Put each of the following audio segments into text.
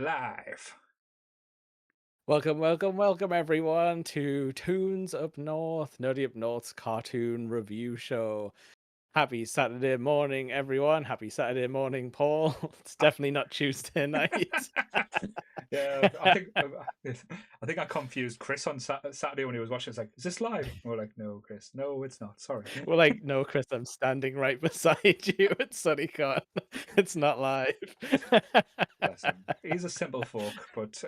live. Welcome, everyone to Toons Up North, Nerdy Up North's cartoon review show. Happy Saturday morning, everyone. Happy Saturday morning, Paul. It's definitely not Tuesday night. Yeah, I think I confused Chris on Saturday when he was watching. It's like, is this live? And we're like, no, Chris, no, it's not. Sorry. We're like, no, Chris, I'm standing right beside you at SunnyCon. It's not live. Bless him. He's a simple folk, but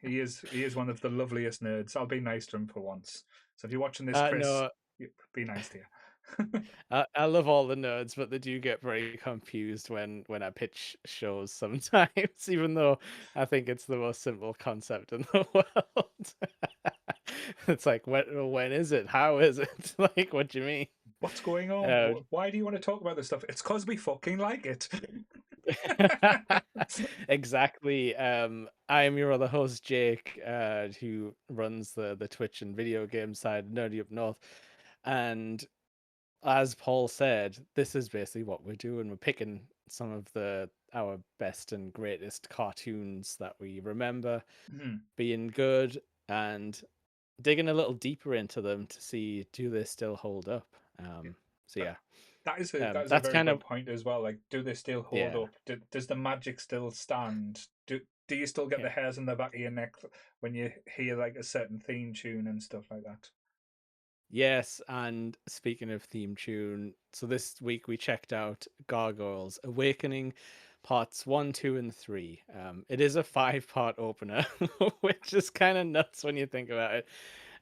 he is one of the loveliest nerds. I'll be nice to him for once. So if you're watching this, Chris, No, be nice to you. I love all the nerds, but they do get very confused when I pitch shows sometimes, even though I think it's the most simple concept in the world. It's like, when is it? How is it? Like, what do you mean? What's going on? Uh, Why do you want to talk about this stuff? It's because we fucking like it. exactly. I am your other host, Jake, who runs the Twitch and video game side, of Nerdy Up North, and as Paul said, this is basically what we're doing. We're picking some of our best and greatest cartoons that we remember Mhm. being good and digging a little deeper into them to see, do they still hold up? So That yeah, that is a that's very kind good of point as well. Like, do they still hold yeah, up? Does the magic still stand? Do you still get the yeah. hairs on the back of your neck when you hear like a certain theme tune and stuff like that? Yes, and speaking of theme tune, so this week we checked out Gargoyles Awakening parts 1, 2, and 3. It is a 5-part opener, which is kind of nuts when you think about it.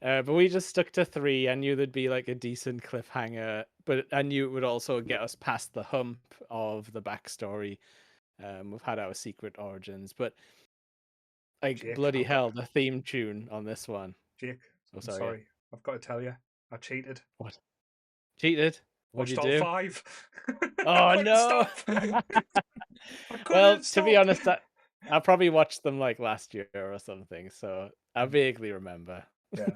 But we just stuck to 3. I knew there'd be like a decent cliffhanger, but I knew it would also get us past the hump of the backstory. We've had our secret origins, but like Jake, bloody I've got hell, the theme tune on this one. Jake. Oh, I'm sorry, yeah. sorry. I've got to tell you, I cheated. What? Cheated? What'd you Watched all do? five. I Oh couldn't no! stop. I Well, couldn't to be stop. honest, I probably watched them like last year or something, so I vaguely remember. Yeah,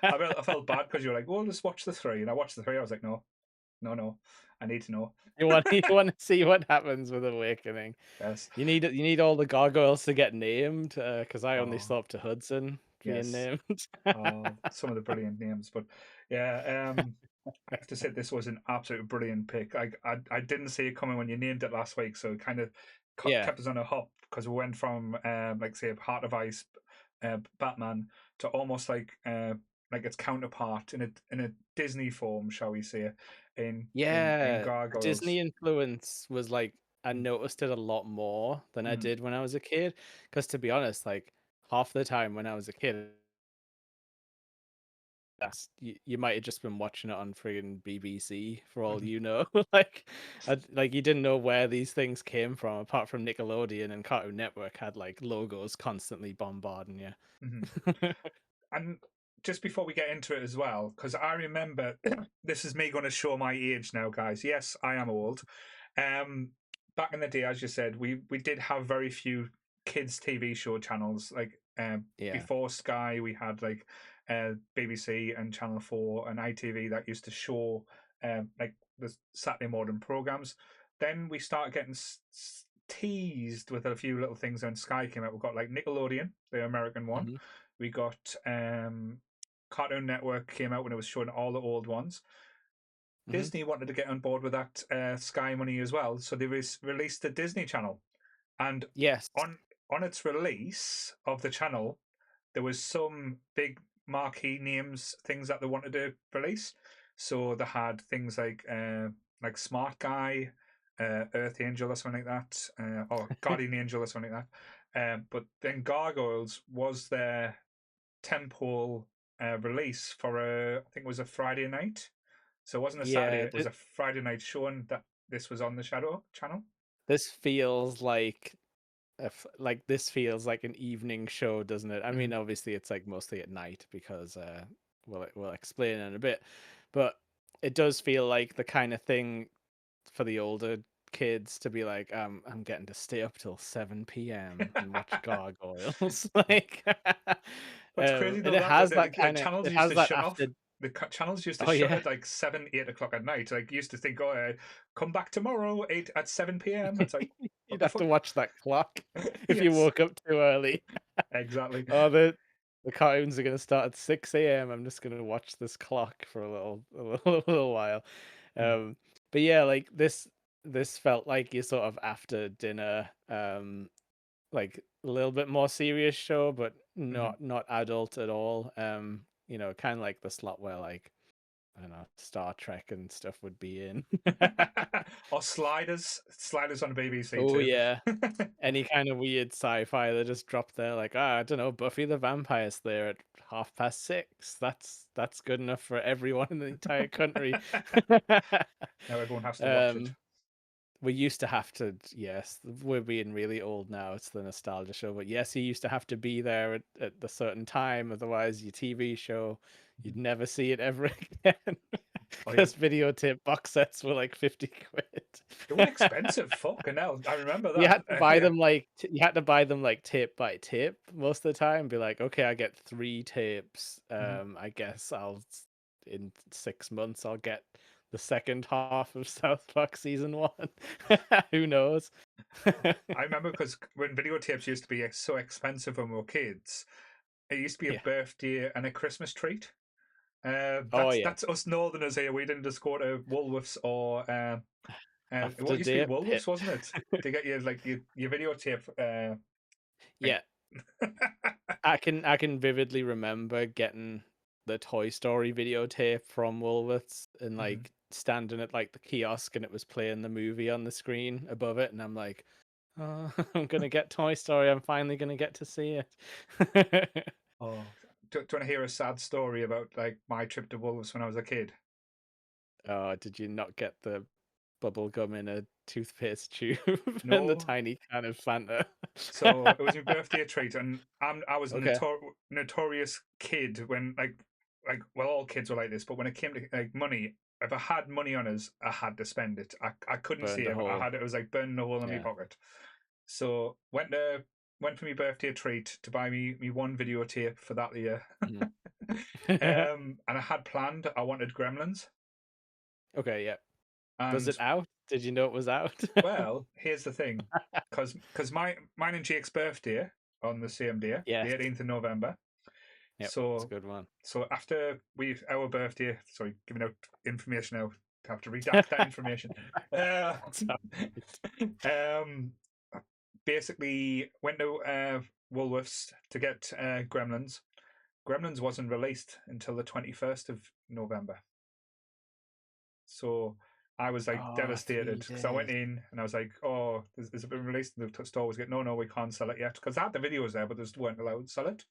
I felt bad because you were like, "Well, let's watch the three," and I watched the three. I was like, "No, no, no, I need to know." You want to see what happens with Awakening. Yes. You need all the gargoyles to get named, because I only Oh, saw up to Hudson being yes. named. Oh, some of the brilliant names, but yeah, I have to say this was an absolute brilliant pick. I didn't see it coming when you named it last week, so it kind of Yeah, kept us on a hop because we went from like say Heart of Ice, Batman to almost like its counterpart in a Disney form, shall we say, in yeah. The Gargoyles. Disney influence was like I noticed it a lot more than I Mm-hmm. did when I was a kid. Because to be honest, like half the time when I was a kid, you might have just been watching it on friggin' BBC for all Mm-hmm. you know. Like, like you didn't know where these things came from, apart from Nickelodeon and Cartoon Network had like logos constantly bombarding you. Mm-hmm. And just before we get into it as well, because I remember this is me going to show my age now, guys. Yes, I am old. Um, Back in the day, as you said, we did have very few kids TV show channels. Like Yeah. before Sky, we had like BBC and Channel 4 and ITV that used to show like the Saturday morning programs. Then we started getting teased with a few little things when Sky came out. We got like Nickelodeon, the American one. Hmm. We got Cartoon Network came out when it was showing all the old ones. Hmm. Disney wanted to get on board with that Sky money as well, so they released the Disney Channel. And Yes. on on its release of the channel, there was some big marquee names, things that they wanted to release. So they had things like Smart Guy, Earth Angel or something like that, or Guardian Angel or something like that. But then Gargoyles was their temple release for I think it was a Friday night. So it wasn't a Saturday; Yeah. it was a Friday night showing that this was on the Shadow channel. This feels like this feels like an evening show, doesn't it? I mean, Mhm. obviously it's like mostly at night because we'll explain in a bit, but it does feel like the kind of thing for the older kids to be like, I'm getting to stay up till 7 p.m. and watch Gargoyles. Like, What's crazy and though it that the, has the, that the kind of channels it used has to that shut after. off. The channels used to Oh shut yeah, at like 7, 8 o'clock at night. Like used to think, oh, come back tomorrow 8 at 7 p.m. It's like What You'd the have to fuck? watch that clock if you Yes, woke up too early. exactly. Oh, the cartoons are gonna start at 6 a.m. I'm just gonna watch this clock for a little while. Mm, Um, but yeah, like this felt like you sort of after dinner, like a little bit more serious show, but mhm. not adult at all. Kind of like the slot where like I don't know, Star Trek and stuff would be in. Or Sliders on BBC Oh too. yeah. Any kind of weird sci-fi that just dropped there, like, I don't know, Buffy the Vampire Slayer at 6:30. That's good enough for everyone in the entire country. Now everyone has to watch it. um, we used to have to, yes, we're being really old now. It's the nostalgia show, but yes, you used to have to be there at the certain time, otherwise your TV show, Mhm. you'd never see it ever again. Oh yeah, Because videotape box sets were like 50 quid. they were expensive. Fucking hell, I remember You that. had to buy Yeah. them like you had to buy them like tape by tape most of the time. Be like, okay, I get 3 tapes. Mhm. I guess in 6 months I'll get the second half of South Park season one. Who knows? I remember because when videotapes used to be so expensive when we were kids, it used to be a Yeah. birthday and a Christmas treat. Oh yeah. That's us Northerners here. We didn't just go to Woolworths or what After used to be date pit. Woolworths, wasn't it? To get you like your videotape. Like Yeah. I can vividly remember getting the Toy Story videotape from Woolworths and Mhm. like standing at like the kiosk and it was playing the movie on the screen above it and I'm like, oh, I'm gonna get Toy Story. I'm finally gonna get to see it. Oh, do you want to hear a sad story about like my trip to Woolworths when I was a kid? Oh, did you not get the bubble gum in a toothpaste tube and the No. tiny can of Fanta? So it was my birthday treat, and I was a Okay, notorious kid when like well all kids were like this, but when it came to like money, if I had money on us, I had to spend it. I couldn't burned a save. I hole. had it was like burning a hole in my Yeah. pocket. So went for my birthday treat to buy me one videotape for that year. Mhm. And I had planned I wanted Gremlins, Okay, yeah. Was and it out? Did you know it was out? well, here's the thing, because mine and Jake's birthday on the same day, Yes. the 18th of November. Yep, it's a So good one. after we our birthday, sorry, giving out information now, have to redact that information. Uh, That's all right. um, basically went to Woolworths to get Gremlins. Gremlins wasn't released until the 21st of November. So I was like Oh, devastated 3 because I went days. in and I was like, "Oh, has it been released?" And the store was like, "No, no, we can't sell it yet," because I had the videos there, but they just weren't allowed to sell it.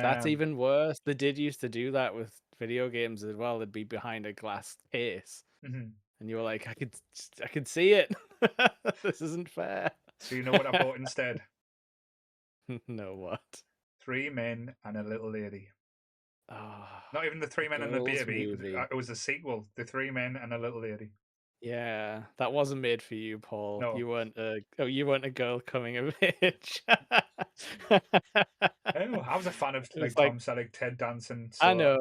That's Um, even worse. They did used to do that with video games as well. They'd be behind a glass case, mhm. and you were like, I could see it. This isn't fair." So you know what I bought instead? No, what? Three men and a little lady. Oh, Not even the a three men and the girls' baby. movie. It was a sequel. The three men and a little lady. Yeah, that wasn't made for you, Paul. No, You weren't a girl coming of age. oh, I was a fan of like It's like Tom Selleck, Ted Danson. I So know.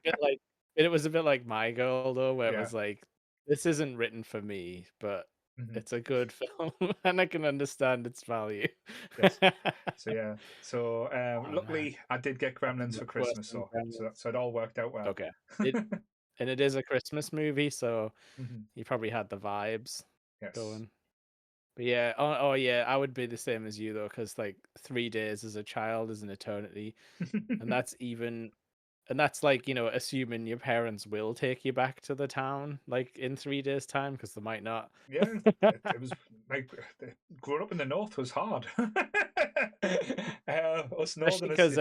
Bit like it was a bit like My Girl though, where it yeah, was like, this isn't written for me, but mhm, it's a good film and I can understand its value. yes. So yeah. So Oh man, luckily, I did get that's Gremlins for worse Christmas, than so Gremlins. it all worked out well. Okay. It and it is a Christmas movie, so Mhm. you probably had the vibes Yes. going. But yeah, oh yeah, I would be the same as you though, because like 3 days as a child is an eternity, and that's like, assuming your parents will take you back to the town like in 3 days' time, because they might not. Yeah, it was like growing up in the north was hard. Us Especially northerners, because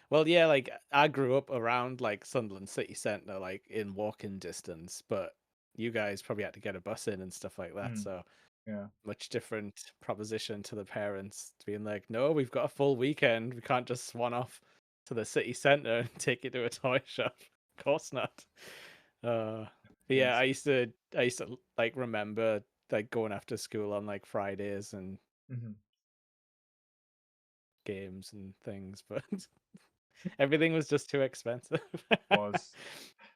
well, yeah, like I grew up around like Sunderland city centre, like in walking distance, but you guys probably had to get a bus in and stuff like that, mm, so yeah. much different proposition to the parents being like, no, we've got a full weekend. We can't just swan off to the city centre and take you to a toy shop. Of course not. But yeah, Yes. I used to like remember like going after school on like Fridays and Hmm. games and things, but everything was just too expensive Was.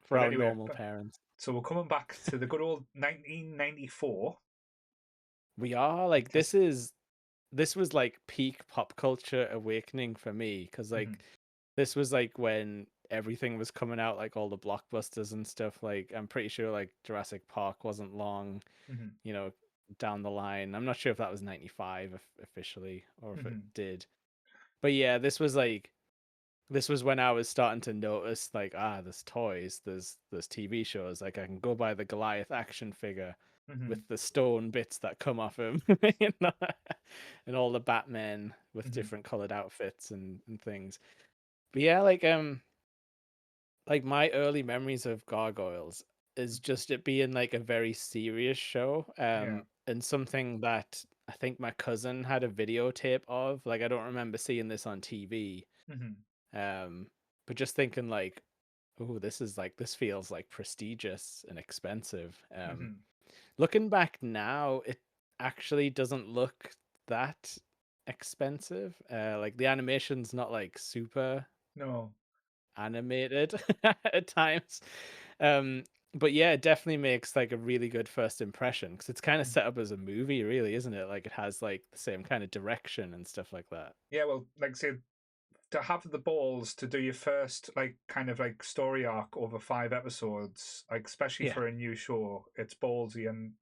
for But our anyway, normal parents. so we're coming back to the good old 1994. We are Like like this. this was like peak pop culture awakening for me because Hmm. like this was like when everything was coming out, like all the blockbusters and stuff. Like I'm pretty sure like Jurassic Park wasn't long, Hmm. you know, down the line. I'm not sure if that was 95 officially or if it Hmm. did. But yeah, this was when I was starting to notice like there's toys, there's TV shows. Like I can go buy the Goliath action figure with Hmm. the stone bits that come off him, you know? And all the Batmen with Hmm. different colored outfits and things. But yeah, like my early memories of Gargoyles is just it being like a very serious show, Yeah. and something that I think my cousin had a videotape of. Like I don't remember seeing this on TV, Hmm. um, but just thinking like, oh, this feels like prestigious and expensive. Hmm. Looking back now, it actually doesn't look that expensive. Like the animation's not like super No. animated at times. Um, but yeah, it definitely makes like a really good first impression because it's kind of Mhm. set up as a movie, really, isn't it? Like it has like the same kind of direction and stuff like that. Yeah. Well, like say to have the balls to do your first like kind of like story arc over 5 episodes, like especially Yeah. for a new show, it's ballsy, and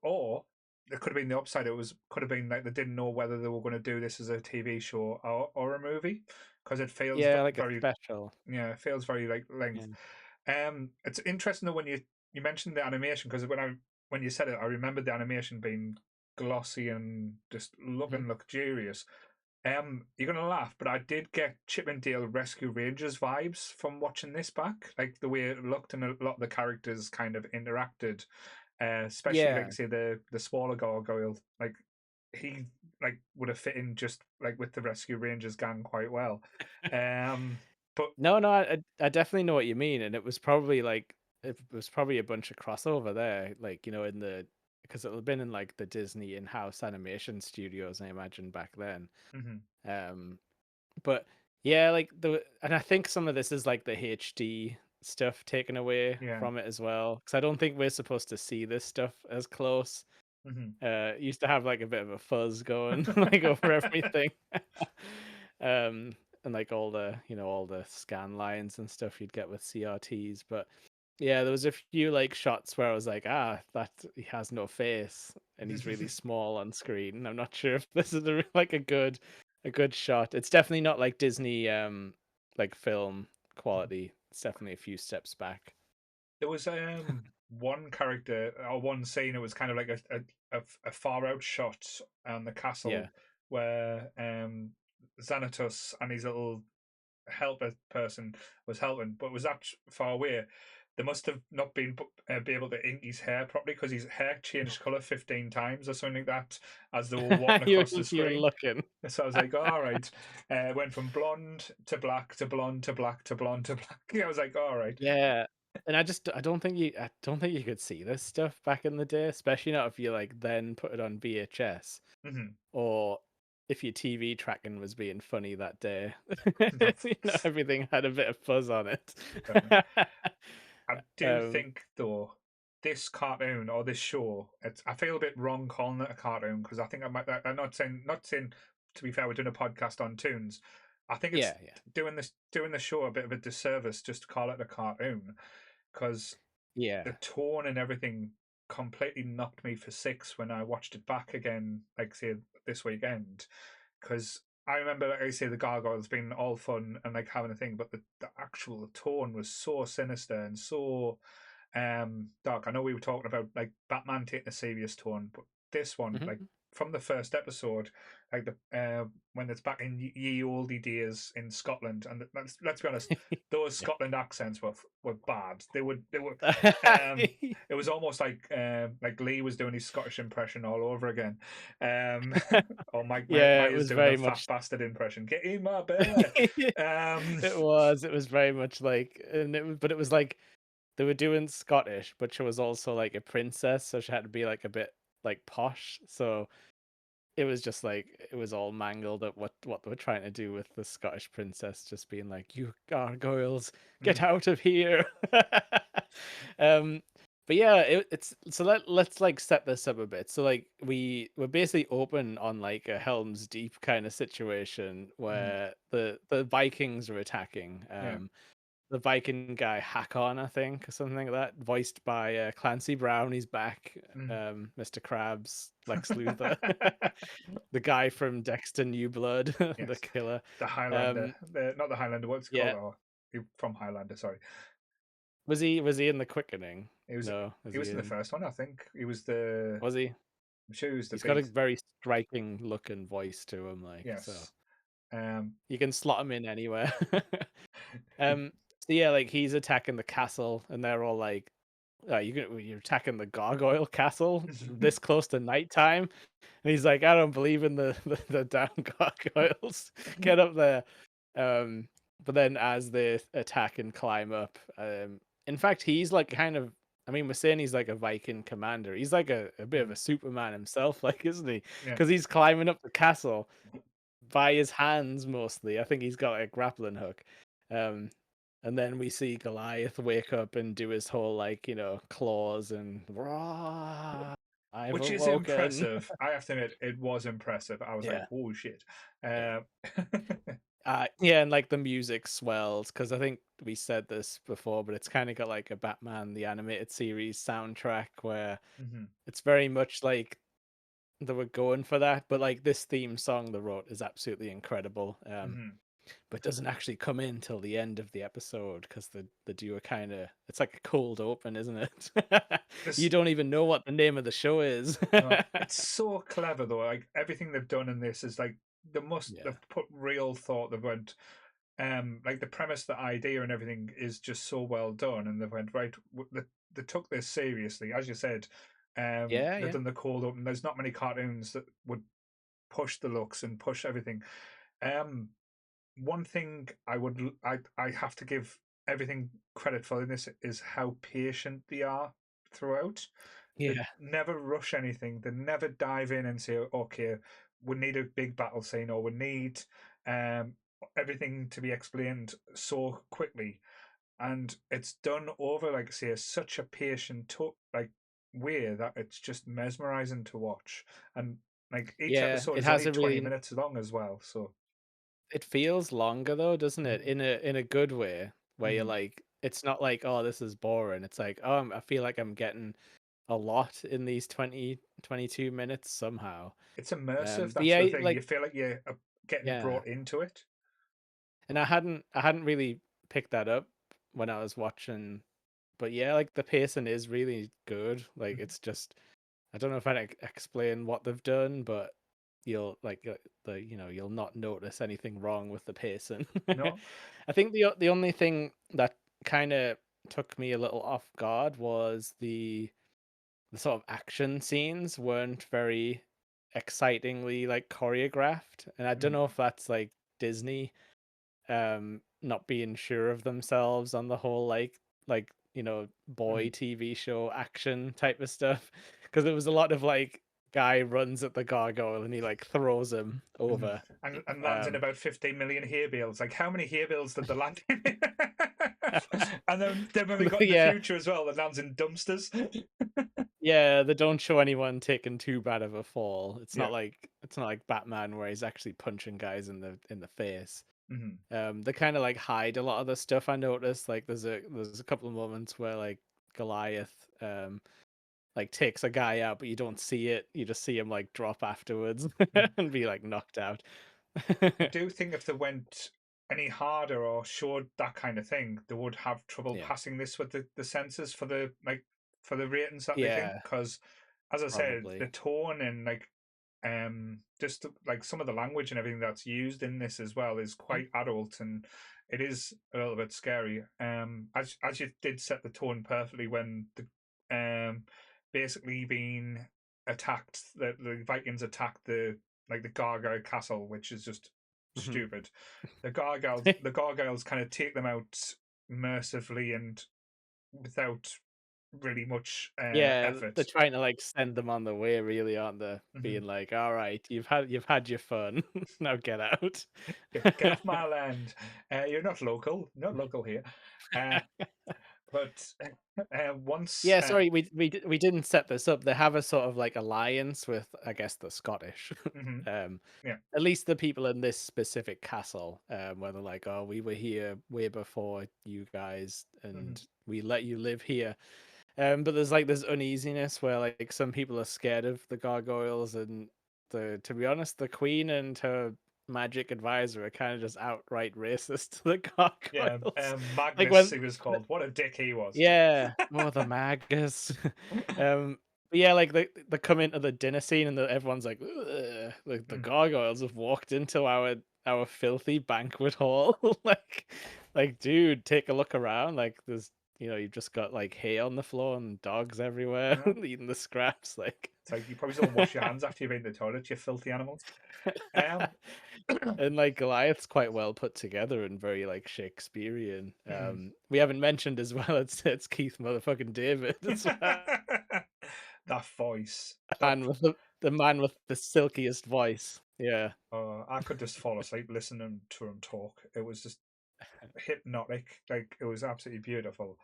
or it could have been the upside. It was could have been like they didn't know whether they were going to do this as a TV show or a movie because it feels Yeah, like a very special. yeah, it feels very like Yeah. length. It's interesting though when you mentioned the animation because when you said it, I remembered the animation being glossy and just Mhm. looking luxurious. You're gonna laugh, but I did get Chippendale Rescue Rangers vibes from watching this back, like the way it looked and a lot of the characters kind of interacted. Especially Yeah. like say the smaller gargoyle, like he like would have fit in just like with the Rescue Rangers gang quite well. Um, but No, no, I definitely know what you mean, and it was probably like it was probably a bunch of crossover there, like in the because it had been in like the Disney in-house animation studios, I imagine back then. mhm, Um, but yeah, like and I think some of this is like the HD stuff taken away yeah, from it as well, because I don't think we're supposed to see this stuff as close. mhm. It used to have like a bit of a fuzz going like over everything. um and like all the all the scan lines and stuff you'd get with CRTs. But yeah, there was a few like shots where I was like, that he has no face and he's really small on screen. I'm not sure if this is like a good shot. It's definitely not like Disney like film quality. It's definitely a few steps back. There was one character or one scene. It was kind of like a far out shot on the Yeah. castle where Xanatos and his little helper person was helping, but was that far away. They must have not been be able to ink his hair properly because his hair changed color 15 times or something like that as they were walking you across the you're screen. looking. So I was like, all right. Went from blonde to black to blonde to black to blonde to black. I was like, all right. Yeah. And I don't think you could see this stuff back in the day, especially not if you like then put it on VHS Mm-hmm. or if your TV tracking was being funny that day. No, Everything had a bit of fuzz on it. definitely. I do um think though this cartoon or this show, I feel a bit wrong calling it a cartoon because I think I might. I'm not saying. To be fair, we're doing a podcast on Toons. I think it's yeah, yeah. doing the show a bit of a disservice just to call it a cartoon because the Yeah. tone and everything completely knocked me for six when I watched it back again, like say this weekend, because I remember, like I say, the gargoyles being all fun and like having a thing, but the actual tone was so sinister and so dark. I know we were talking about like Batman taking a serious tone, but this one, like Mhm. from the first episode, like the when it's back in ye olde days in Scotland, and let's be honest, those Yeah. Scotland accents were bad. They were um it was almost like Lee was doing his Scottish impression all over again. Um or Mike Yeah, it Myers was doing a very fat much bastard impression. Get in my belly. Um it was very much like, and but it was like they were doing Scottish, but she was also like a princess, so she had to be like a bit like posh. So it was just like it was all mangled at what they were trying to do with the Scottish princess just being like, "You gargoyles, get out of here!" um, but yeah, it's so let's like set this up a bit. So like we're basically open on like a Helm's Deep kind of situation Mhm. where the Vikings are attacking. Yeah. The Viking guy Hakon, I think, or something like that, voiced by Clancy Brown. He's back. Mhm. Mr. Krabs, Lex Luthor, the guy from Dexter New Blood, the Yes. killer. The Highlander. Um, Not the Highlander, what's it called? yeah, Oh, from Highlander, sorry. was he in the Quickening? He was No, was he he was in the in? first one, I think. He was the Was he? I'm sure he was the He's got a big very striking look and voice to him, like so. yes. Um You can slot him in anywhere. So yeah, like he's attacking the castle, and they're all like, you're attacking the gargoyle castle this close to nighttime," and he's like, "I don't believe in the damn gargoyles. Get up there." Um, but then as they attack and climb up, in fact, he's like kind of. I mean, we're saying he's like a Viking commander. He's like a bit of Mhm. a Superman himself, like, isn't he? Yeah. Because he's climbing up the castle by his hands mostly. I think he's got a grappling hook. Um, and then we see Goliath wake up and do his whole like, claws and "Rah, I've Which is awoken." impressive. I have to admit, it was impressive. I was like, Yeah, "Oh shit!" yeah. Uh, Yeah, and like the music swells because I think we said this before, but it's kind of got like a Batman the Animated Series soundtrack where mhm, it's very much like they were going for that, but like this theme song they wrote is absolutely incredible. mhm. But doesn't actually come in till the end of the episode because the duo kind of it's like a cold open, isn't it? You This don't even know what the name of the show is. no, it's so clever though. Like everything they've done in this is like Yeah, they've put real thought. They've went like the premise, the idea, and everything is just so well done. And they went right. They took this seriously, as you said. yeah, They've yeah, done the cold open. There's not many cartoons that would push the looks and push everything. Um, One thing I have to give everything credit for in this is how patient they are throughout. They yeah, never rush anything. They never dive in and say, "Okay, we need a big battle scene," or "We need um, everything to be explained so quickly." And it's done over, like I say, such a patient, like way that it's just mesmerizing to watch. And like each yeah. episode It is has only a 20 really minutes long as well. So. it feels longer though, doesn't it? Mhm. In a good way, where you're Mhm. like, it's not like, oh, this is boring. It's like, oh, I feel like I'm getting a lot in these 22 minutes somehow. It's immersive. But That's yeah, the thing. You like feel like you're getting yeah. brought into it. And I hadn't really picked that up when I was watching, but yeah, like the pacing is really good. Like Mhm. it's just I don't know if I'd explain what they've done, but you'll like you'll not notice anything wrong with the pacing. No. I think the only thing that kind of took me a little off guard was the sort of action scenes weren't very excitingly like choreographed, and I don't Mhm. know if that's like Disney not being sure of themselves on the whole like boy Mhm. TV show action type of stuff because it was a lot of like guy runs at the gargoyle and he like throws him Mhm. over. And lands in um about 15 million hay bales. Like, how many hay bales did they land in? And then when we got in the yeah, future as well, it lands in dumpsters. yeah, they don't show anyone taking too bad of a fall. It's Yeah. not like Batman where he's actually punching guys in the face. Mhm. They kind of like hide a lot of the stuff. I noticed like there's a couple of moments where like Goliath like takes a guy out, but you don't see it. You just see him like drop afterwards Mhm. and be like knocked out. I do think if they went any harder or showed that kind of thing, they would have trouble Yeah, passing this with the censors for the for the ratings that they think. yeah, Because, as I said, the probably. tone and just like some of the language and everything that's used in this as well is Mm, quite adult, and it is a little bit scary. As you did set the tone perfectly when the basically being attacked, the Vikings attacked the Gargoyle castle, which is just mhm. stupid. The gargoyles kind of take them out mercifully and without really much Yeah, they're effort. trying to like send them on the way, really, aren't they? Mhm. Being like, "All right, you've had your fun. Now get out." Get off my land. You're not local, not local here. Uh, But once, Yeah, sorry, we didn't set this up. They have a sort of like alliance with, I guess, the Scottish. mhm, um, yeah, at least the people in this specific castle, where they're like, "Oh, we were here way before you guys, mhm, and we let you live here." But there's like this uneasiness where like some people are scared of the gargoyles, and to be honest, the queen and her magic advisor are kind of just outright racist to the yeah. gargoyles. Like Magnus, when he was called. What a dick he was. yeah, oh the magus. But yeah, like they come into the dinner scene and everyone's like, "Ugh," like the Mm, gargoyles have walked into our filthy banquet hall. like, dude, take a look around. Like, there's you've just got like hay on the floor and dogs everywhere uh-huh. eating the scraps. Like, It's like you probably still wash your hands after you've been to the toilet, you filthy animals. Um, and like Goliath's quite well put together and very like Shakespearean. mhm. We haven't mentioned as well. It's Keith motherfucking David as well. That voice. That Man with the man with the silkiest voice. Yeah. I could just fall asleep listening to him talk. It was just hypnotic. Like it was absolutely beautiful.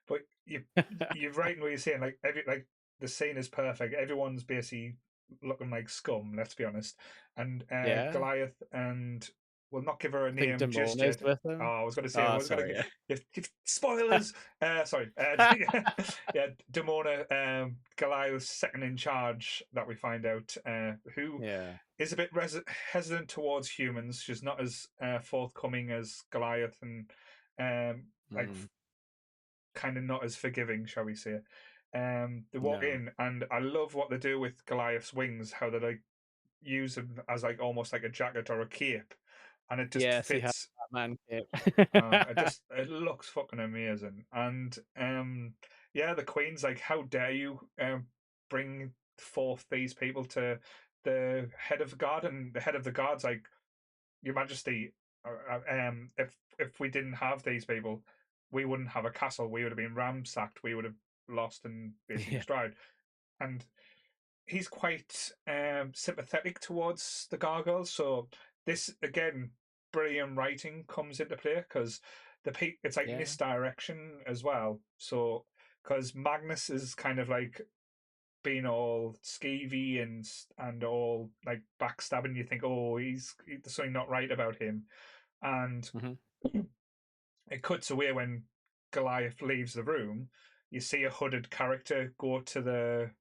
But you're right in what you're saying. Like the scene is perfect. Everyone's basically looking like scum. Let's be honest. And Yeah. Goliath and we'll not give her a I think name just Damona's yet. with Oh, him. I was going to say I Oh, was going sorry. to give spoilers. Sorry. Yeah, Demona, Goliath's second in charge that we find out, who Yeah. is a bit hesitant towards humans. She's not as forthcoming as Goliath, and like Mm, kind of not as forgiving, shall we say? They walk no. in, and I love what they do with Goliath's wings. How they like use them as like almost like a jacket or a cape, and it just Yes, he has fits. that man cape. It looks fucking amazing, and yeah, the Queen's like, how dare you bring forth these people to the head of the guard, and the head of the guard's like, Your Majesty, if we didn't have these people, we wouldn't have a castle. We would have been ransacked. We would have lost and basically Yeah. destroyed. And he's quite sympathetic towards the gargoyles. So this again, brilliant writing comes into play because it's like Yeah. misdirection as well. So because Magnus is kind of like being all skeevy and all like backstabbing, you think, oh, there's something not right about him, and Mhm. it cuts away when Goliath leaves the room. You see a hooded character go to the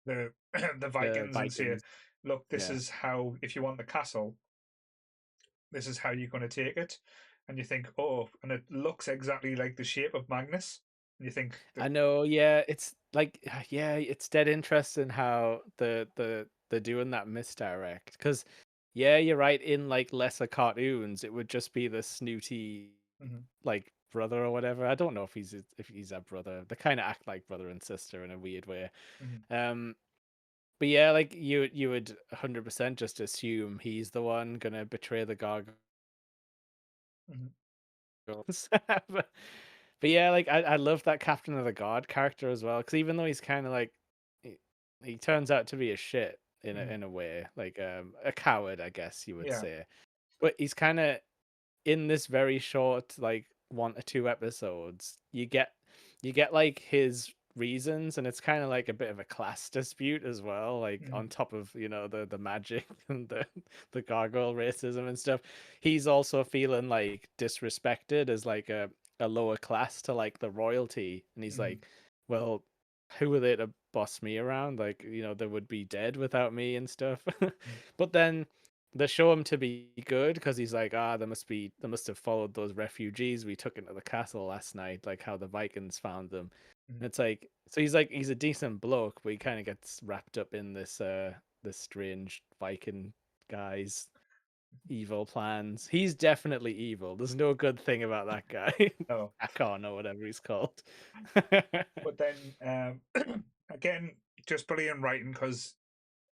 the The Vikings and say, Vikings. "Look, this Yeah. is how. If you want the castle, this is how you're going to take it." And you think, "Oh," and it looks exactly like the shape of Magnus. And you think that, I know, yeah, it's like yeah, it's dead interesting how they're doing that misdirect because yeah, you're right. In like lesser cartoons, it would just be the snooty mhm, like brother or whatever. I don't know if he's a brother. They kind of act like brother and sister in a weird way. mhm, Um, but yeah, like you would 100% just assume he's the one gonna betray the gargoyles. mhm, but, but yeah, like I love that Captain of the Guard character as well because even though he's kind of like he, he turns out to be a shit mhm. in a way, like a coward, I guess you would Yeah, say. But he's kind of in this very short like 1 or 2 episodes you get like his reasons, and it's kind of like a bit of a class dispute as well, like mhm, on top of the magic and the gargoyle racism and stuff. He's also feeling like disrespected as like a lower class to like the royalty, and he's mhm, like, well, who are they to boss me around? Like, they would be dead without me and stuff. mhm, But then they show him to be good because he's like, they must have followed those refugees we took into the castle last night, like how the Vikings found them. mhm. And it's like, so he's like, he's a decent bloke, but he kind of gets wrapped up in this strange Viking guy's evil plans. He's definitely evil. There's no good thing about that guy. No, Akon or whatever he's called. but then again, just brilliant writing because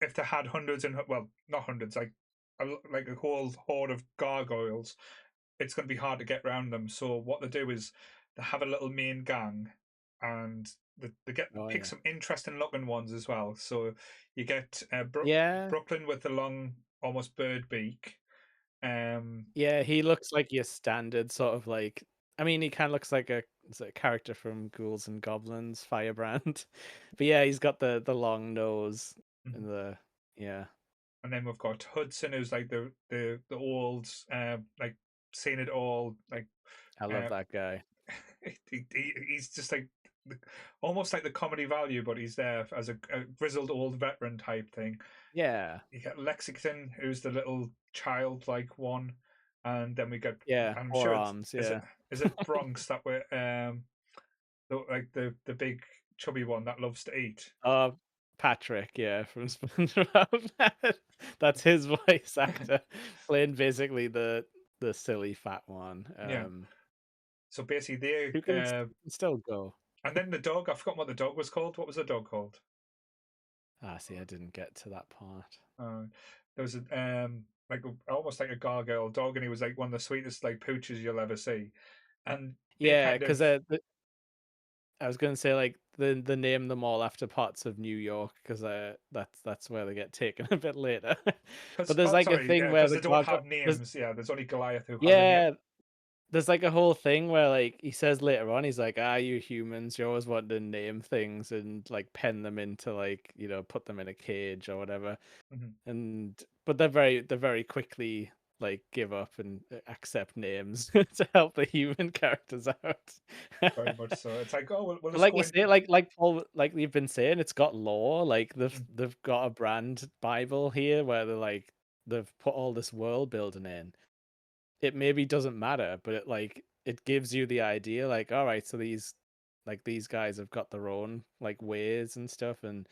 if they had hundreds and well, not hundreds, like a whole horde of gargoyles, it's going to be hard to get around them. So what they do is they have a little main gang, and they get Oh pick yeah. some interesting looking ones as well. So you get Yeah. Brooklyn with the long, almost bird beak. Um, Yeah, he looks like your standard sort of like I mean, he kind of looks like a character from Ghouls and Goblins, Firebrand. But yeah, he's got the long nose Mhm. and the yeah. And then we've got Hudson, who's like the old, like seen it all, like I love uh, that guy. he's just like almost like the comedy value, but he's there as a grizzled old veteran type thing. Yeah, You get Lexington, who's the little childlike one, and then we get. yeah, I'm sure it's forearms. Yeah. is it Bronx that we're like the big chubby one that loves to eat. Patrick, yeah, from SpongeBob. That's his voice actor playing basically the silly fat one. Yeah. So basically, Who they can still go. and then the dog. I forgot what the dog was called. What was the dog called? Ah, see, I didn't get to that part. Uh, there was like almost like a gargoyle dog, and he was like one of the sweetest like pooches you'll ever see. And they Yeah, kind because of I was gonna say like the name them all after parts of New York because that's where they get taken a bit later. But because there's oh like a sorry, thing yeah, where because the they don't gargoyle have there's names. Yeah, there's only Goliath who has a name. yeah, there's like a whole thing where like he says later on he's like, ah, you humans, you always want to name things and like pen them into like put them in a cage or whatever. Mhm. And but they're very quickly like give up and accept names to help the human characters out. Very much so. It's like, oh, we'll But just like go you in. say, like Paul, like you've been saying, it's got lore. Like they've Mm, they've got a brand Bible here where they've put all this world building in. It maybe doesn't matter, but it gives you the idea. Like, all right, so these guys have got their own like ways and stuff, and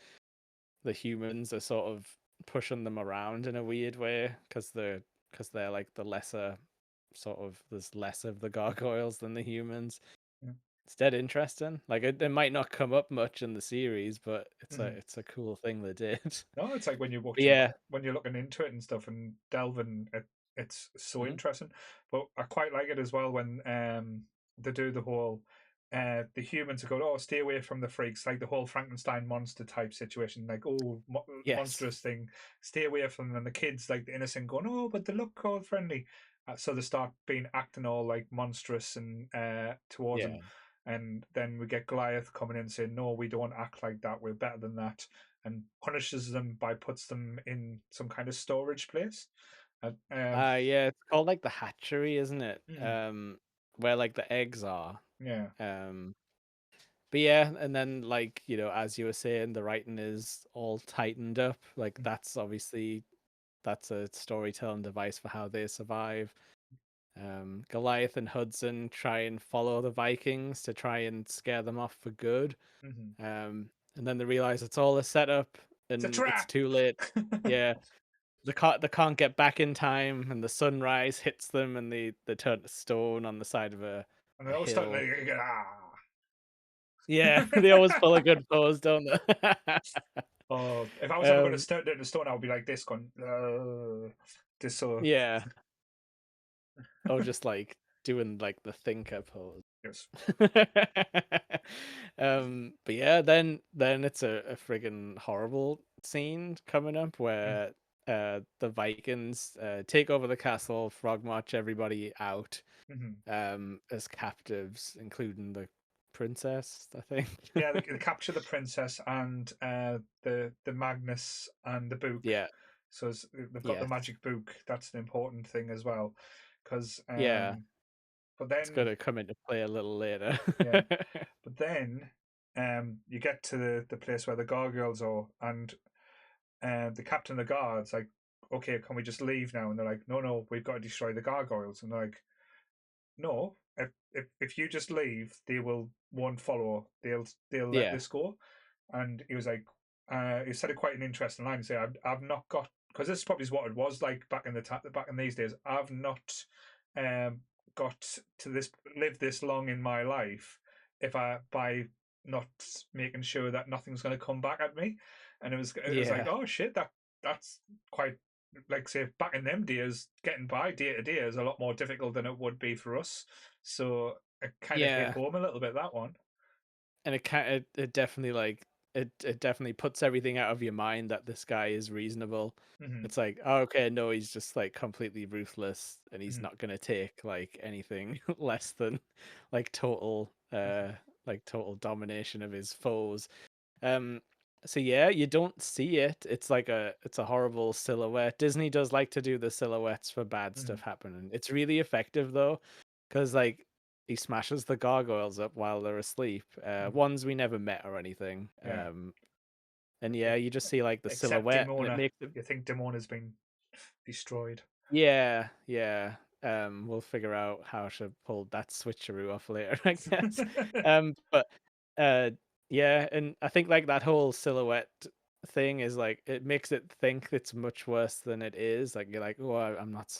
the humans are sort of pushing them around in a weird way because they're like the lesser sort of there's less of the gargoyles than the humans. yeah. It's dead interesting. Like it might not come up much in the series, but it's a Mhm. it's a cool thing they did. No, it's like when you're But watching, yeah. when you're looking into it and stuff and delving, it's so Mhm. interesting. But I quite like it as well when they do the whole the humans go, oh, stay away from the freaks, like the whole Frankenstein monster type situation, like oh, Yes. monstrous thing, stay away from them. And the kids, like the innocent, going, oh, but they look all friendly. So they start being acting all like monstrous and towards them. Yeah. And then we get Goliath coming in saying, no, we don't act like that. We're better than that, and punishes them by puts them in some kind of storage place. Yeah, it's called like the hatchery, isn't it? Mm, Where like the eggs are. yeah, Um but yeah, and then like, as you were saying, the writing is all tightened up. Like mm, that's a storytelling device for how they survive. Goliath and Hudson try and follow the Vikings to try and scare them off for good. mhm. And then they realize it's all a setup It's a and it's trap. too late. And Yeah, they can't get back in time, and the sunrise hits them, and they turn to stone on the side of a they all start hill. like, ah. Yeah, they always pull a good pose, don't they? Oh, if I was ever going to um, start doing the stone, I would be like this, going, just so. yeah, or just like doing like the thinker pose. Yes. But yeah, then it's a friggin' horrible scene coming up Mm, where the Vikings take over the castle, frog march everybody out mhm. as captives, including the princess, I think. Yeah, they capture the princess and the Magnus and the book. Yeah, So they've got the yes. magic book. That's an important thing as well, because Yeah, but it's then gonna come into play a little later. yeah, but then you get to the place where the gargoyles are, and the captain of the guards like, okay, can we just leave now? And they're like, no, no, we've got to destroy the gargoyles. And they're like, no, if you just leave, they will won't follow. They'll let Yeah, this go. And he was like, he said it quite an interesting line. He said, I've not got, because this is probably what it was like back in back in these days. I've not um got to this lived this long in my life if I by not making sure that nothing's going to come back at me. And it was like, yeah, oh shit, that's quite, like say back in them days, getting by day to day is a lot more difficult than it would be for us. So it kind of hit yeah. home a little bit, that one. And it definitely like it definitely puts everything out of your mind that this guy is reasonable. Hmm. It's like, oh, okay, no, he's just like completely ruthless, and he's Hmm. not gonna take like anything less than like total domination of his foes. Um, so yeah, you don't see it. It's a horrible silhouette. Disney does like to do the silhouettes for bad stuff Hmm. happening. It's really effective though, because like he smashes the gargoyles up while they're asleep. Hmm. Ones we never met or anything. Yeah. And yeah, you just see like the Except silhouette, and it Demona. makes it. You think Demona's been destroyed. Yeah, yeah. We'll figure out how to pull that switcheroo off later, I guess. But uh, yeah, and I think like that whole silhouette thing is like it makes it think it's much worse than it is. Like you're like, oh, I'm not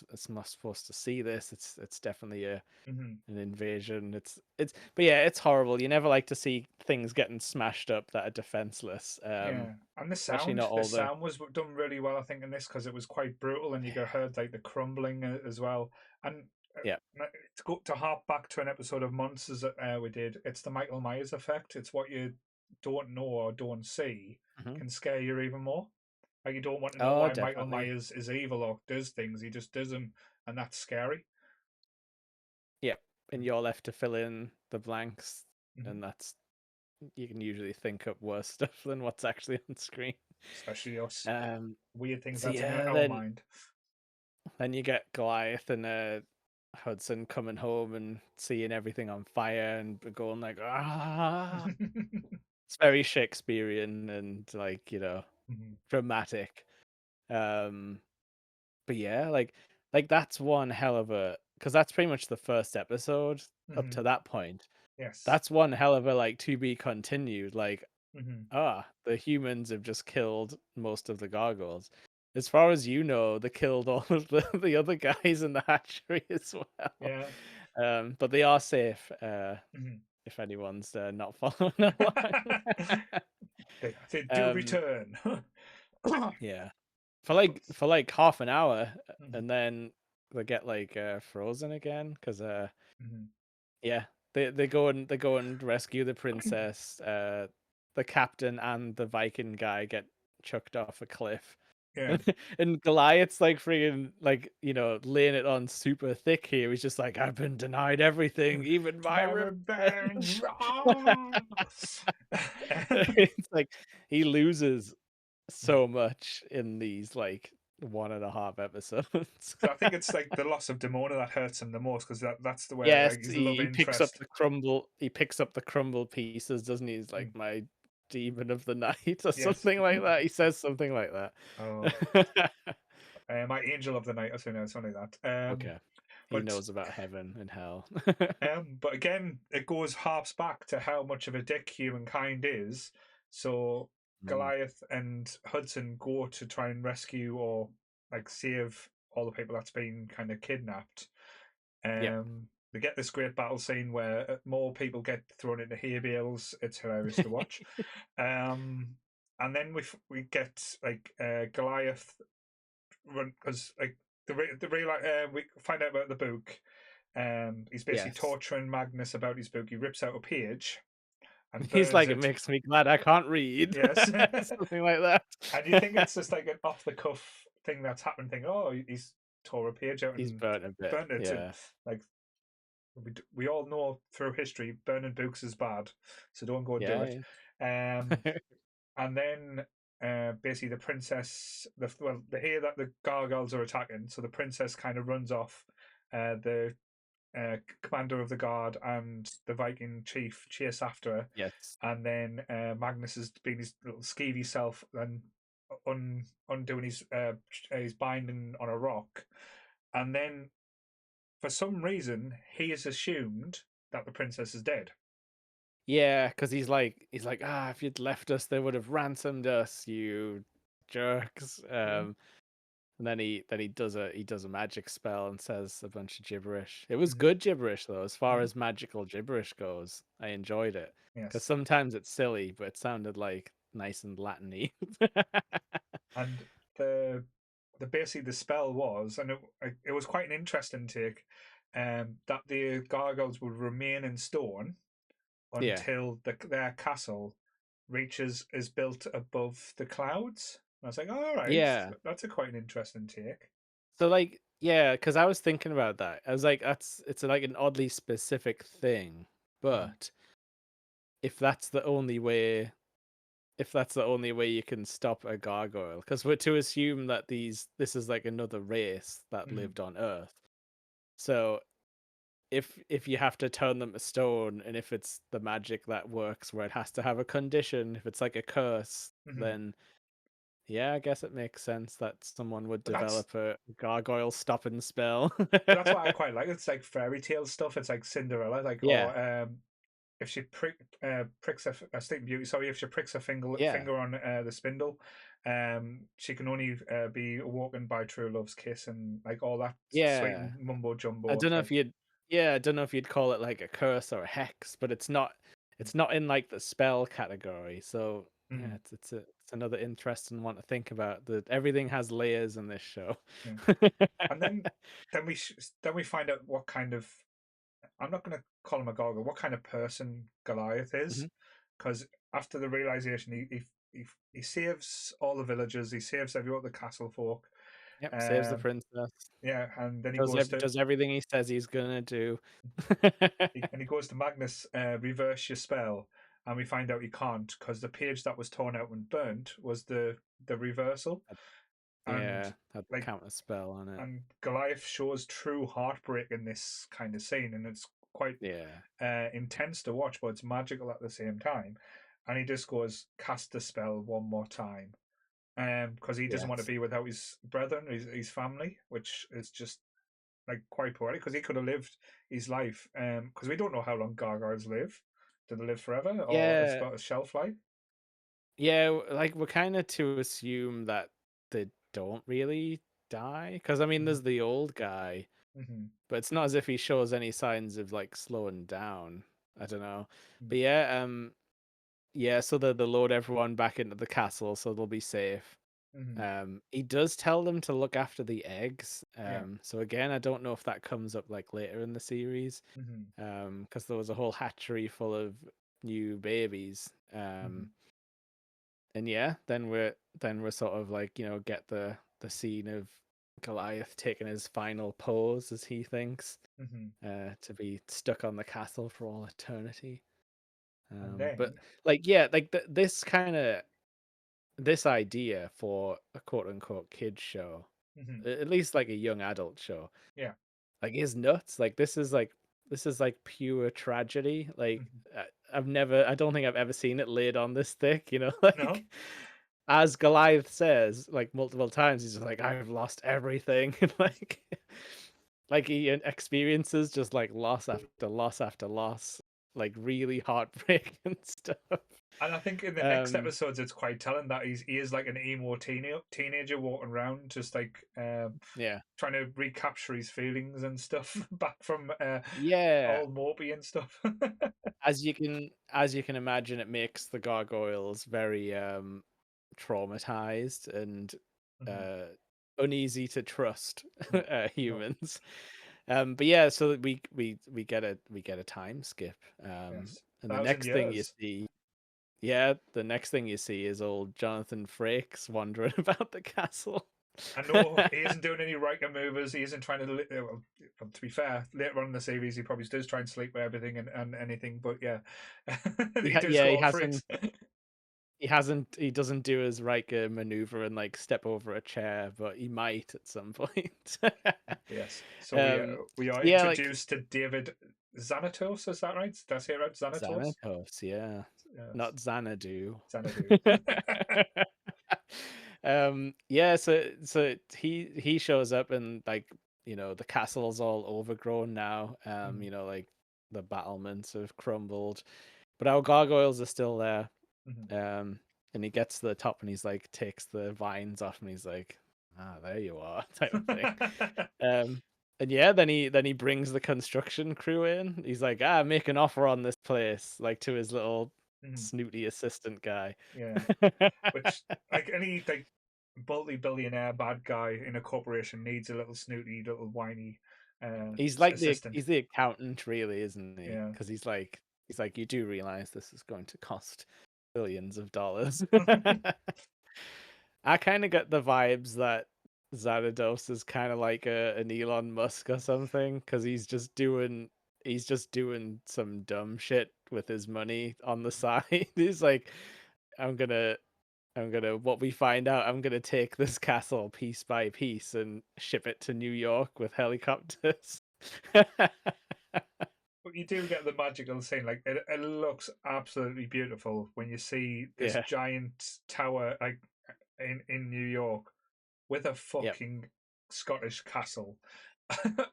supposed to see this. It's definitely Hmm. an invasion. But yeah, it's horrible. You never like to see things getting smashed up that are defenseless. Yeah, and Especially not the all the sound was done really well, I think, in this because it was quite brutal, and you could heard like the crumbling as well. And yeah. to go to harp back to an episode of Monsters that we did, it's the Michael Myers effect. It's what you don't know or don't see Mhm. can scare you even more. Like you don't want to know Oh, why Michael definitely. Myers is evil or does things. He just does them, and that's scary. Yeah, and you're left to fill in the blanks, Mm-hmm. and that's you can usually think up worse stuff than what's actually on screen. Especially us Um, weird things so that's in yeah, our mind. then you get Goliath and Hudson coming home and seeing everything on fire and going like, ah. It's very Shakespearean and like Hmm. dramatic. Um, but yeah, like that's one hell of a because that's pretty much the first episode up Hmm. to that point. Yes. That's one hell of a like to be continued. Like, Hmm. the humans have just killed most of the gargoyles. As far as you know, they killed all of the other guys in the hatchery as well. Yeah. But they are safe, Hmm. if anyone's not following along. They do um, return. yeah, for like half an hour, Mhm. and then they get like frozen again because Mhm. yeah, they go and rescue the princess. The captain and the Viking guy get chucked off a cliff. Yeah. And Goliath's like freaking like, laying it on super thick here. He's just like, I've been denied everything, even my My revenge. revenge. Ah! It's like he loses Mhm. so much in these like 1.5 episodes. So I think it's like the loss of Demona that hurts him the most because that's the way Yes, like his love he picks up interest. the crumble. He picks up the crumble pieces, doesn't he? He's Mm. like my demon of the night or Yes. something like that. He says something like Oh, that. my angel of the night. I think it's only that. Okay, he But knows about heaven and hell. but again, it goes harps back to how much of a dick humankind is. So Mm, Goliath and Hudson go to try and rescue or like save all the people that's been kind of kidnapped. yep. They get this great battle scene where more people get thrown into hay bales. It's hilarious to watch. Um, and then we get like Goliath run because like the real we find out about the book. He's basically Yes. torturing Magnus about his book. He rips out a page and He's burns like, it it. makes me glad I can't read. Yes, Something like that. and you think it's just like an off the cuff thing that's happened. Think, oh, he's tore a page out He's and burnt a bit. burnt it. To, Yeah. like we all know through history, burning books is bad, so don't go and do it. Yeah. Um, Yeah. and then basically the princess, they hear that the gargoyles are attacking, so the princess kind of runs off. The commander of the guard and the Viking chief chase after her, Yes. and then Magnus has been his little skeevy self and undoing his binding on a rock, and then for some reason he has assumed that the princess is dead. Yeah, because he's like, if you'd left us, they would have ransomed us, you jerks. Yeah. And then he does a magic spell and says a bunch of gibberish. It was Mhm. good gibberish though, as far Mhm. as magical gibberish goes. I enjoyed it because Yes, sometimes it's silly, but it sounded like nice and Latin-y. and the basically the spell was, and it was quite an interesting take, that the gargoyles would remain in stone Yeah. until their castle reaches is built above the clouds. I was like, oh, all right, Yeah. that's a quite an interesting take. So like, yeah, because I was thinking about that. I was like, it's like an oddly specific thing, Mm-hmm. but if that's the only way, if that's the only way you can stop a gargoyle, because we're to assume that this is like another race that Mm-hmm. lived on Earth. So if you have to turn them to stone, and if it's the magic that works where it has to have a condition, if it's like a curse, Mm-hmm. then yeah, I guess it makes sense that someone would But that's develop a gargoyle stopping spell. but that's what I quite like. It's like fairy tale stuff. It's like Cinderella, like Yeah, or if she pricks a Sleeping Beauty, sorry, if she pricks a yeah, finger on the spindle, she can only be awoken by true love's kiss and like all that sweet yeah. mumbo jumbo I of don't know if like, you'd yeah, I don't know if you'd call it like a curse or a hex, but it's not in like the spell category. So yeah, mm, it's another interesting one to think about. That everything has layers in this show. yeah. And then then we find out what kind of, I'm not going to call him a gargoyle, what kind of person Goliath is, Mhm. because after the realization, he saves all the villagers, he saves everyone, the castle folk. Yep, saves the Um, princess. yeah, and then he goes to Does everything he says he's gonna do. and he goes to Magnus, reverse your spell, and we find out he can't because the page that was torn out and burnt was the reversal, and Yeah, had the like counter spell on it. and Goliath shows true heartbreak in this kind of scene, and it's quite Yeah. intense to watch, but it's magical at the same time. And he just goes, cast the spell one more time, because he doesn't want to Yes. be without his brethren, his family, which is just like quite poetic because he could have lived his life. Because we don't know how long gargoyles live. Do they live forever, or it's Yeah. got a shelf life? Yeah, like we're kind of to assume that they don't really die. Because I mean, Mm-hmm. there's the old guy, Mm-hmm. but it's not as if he shows any signs of like slowing down. I don't know. Mm-hmm. But yeah, yeah, so they load everyone back into the castle so they'll be safe. Mm-hmm. He does tell them to look after the eggs. Yeah. So again, I don't know if that comes up like later in the series. Mm-hmm. Because there was a whole hatchery full of new babies. Mm-hmm. And yeah, then we're sort of like, get the scene of Goliath taking his final pose as he thinks, Mm-hmm. to be stuck on the castle for all eternity. And But then, like, yeah, like this idea for a quote unquote kid show, mm-hmm. at least like a young adult show, Yeah. like is nuts. Like this is like pure tragedy. Like Mm-hmm. I don't think I've ever seen it laid on this thick. No. Like as Goliath says, like multiple times, he's just like, I've lost everything. And like he experiences just like loss after loss after loss, like really heartbreak and stuff. And I think in the next Um, episodes, it's quite telling that he is like an emo teenager walking around, just like yeah. trying to recapture his feelings and stuff back from Yeah. old Morby and stuff. As you can imagine, it makes the gargoyles very traumatized and Mhm. uh uneasy to trust Mm. No, humans. But yeah, so we get a time skip. yes, And the 1,000 years. the next thing you see is old Jonathan Frakes wandering about the castle. I know he isn't doing any Riker movers. He isn't trying to. To be fair, later on in the series, he probably does try and sleep with everything and anything. But yeah, he does Yeah, go off for it. he doesn't do his Riker maneuver and like step over a chair, but he might at some point. Yes. So um we are yeah, like introduced to David Xanatos. Is that right? Did I say it right? Xanatos. Xanatos, yeah. Yes. Not Xanadu. Xanadu. Yeah, so he shows up and like, the castle's all overgrown now. Mhm, Like the battlements have crumbled, but our gargoyles are still there. mhm. Um, and he gets to the top and he's like takes the vines off and he's like, ah, there you are, type of thing. Um, and yeah, then he brings the construction crew in. He's like, make an offer on this place, like to his little Mhm. snooty assistant guy. Yeah. Which like any like multi-billionaire bad guy in a corporation needs a little snooty, little whiny assistant. He's the accountant, really, isn't he? Yeah. Because he's like, you do realize this is going to cost billions of dollars. I kind of get the vibes that Xanatos is kind of like an Elon Musk or something because he's just doing some dumb shit with his money on the side. He's like, I'm gonna what we find out, I'm gonna take this castle piece by piece and ship it to New York with helicopters. But you do get the magical scene. Like it looks absolutely beautiful when you see this Yeah. giant tower, like in New York, with a Yep. fucking Scottish castle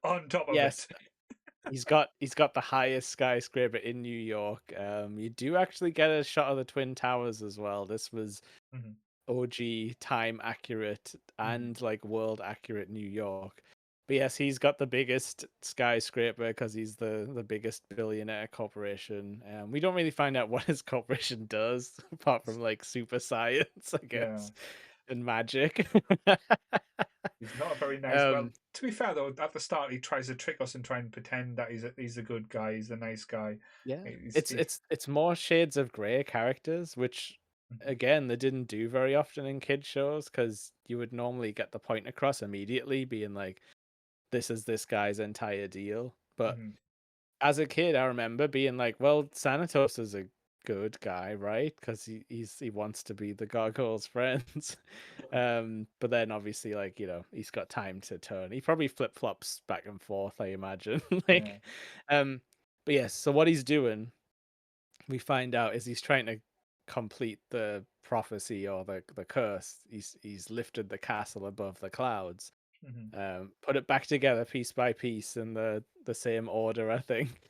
on top of Yes. it. He's got the highest skyscraper in New York. You do actually get a shot of the Twin Towers as well. This was Mhm, OG time accurate mhm. and like world accurate New York. But yes, he's got the biggest skyscraper because he's the biggest billionaire corporation. We don't really find out what his corporation does apart from like super science, I Yeah, guess, and magic. he's not a very nice. Well, um, to be fair though, at the start he tries to trick us and try and pretend that he's a good guy. He's a nice guy. Yeah. He's, It's he's, it's it's more shades of grey characters, which mhm, again they didn't do very often in kid shows because you would normally get the point across immediately, being like, this is this guy's entire deal. But mhm. as a kid, I remember being like, well, Xanatos is a good guy, right? Because he wants to be the Gargoyles' friends. But then obviously, like, he's got time to turn. He probably flip flops back and forth, I imagine. Yeah. Like, um, but yes, so what he's doing, we find out, is he's trying to complete the prophecy or the curse. He's lifted the castle above the clouds, Mhm. put it back together piece by piece in the same order, I think.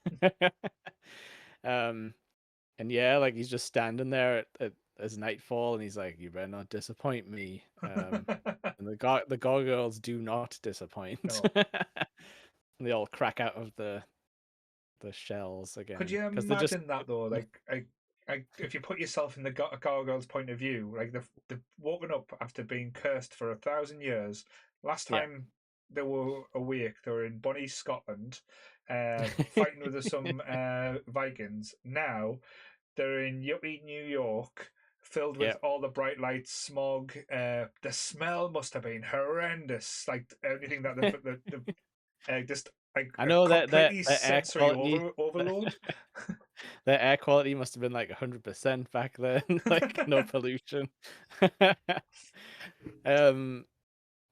um, and yeah, like he's just standing there at as nightfall, and he's like, "You better not disappoint me." And the gargoyles do not disappoint. No. They all crack out of the shells Could again you because they're just imagine that though? Like, if you put yourself in the Gargoyle's point of view, like the woken up after being cursed for 1,000 years. Last yeah. time they were awake, they were in Bonnie, Scotland, fighting with some Vikings. Now they're in yuppie New York, filled with Yeah. all the bright lights, smog. The smell must have been horrendous. Like anything that the just like I a know that completely the air sensory quality overload. the air quality must have been like 100% back then, like no pollution. um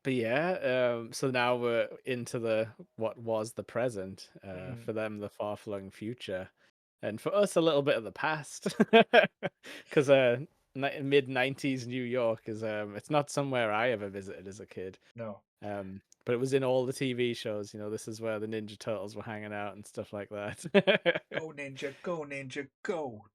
but yeah, so now we're into the what was the present, Mm, for them the far-flung future, and for us a little bit of the past, because mid 90s New York is it's not somewhere I ever visited as a kid. no. But it was in all the TV shows. This is where the Ninja Turtles were hanging out and stuff like that. Go ninja, go ninja, go.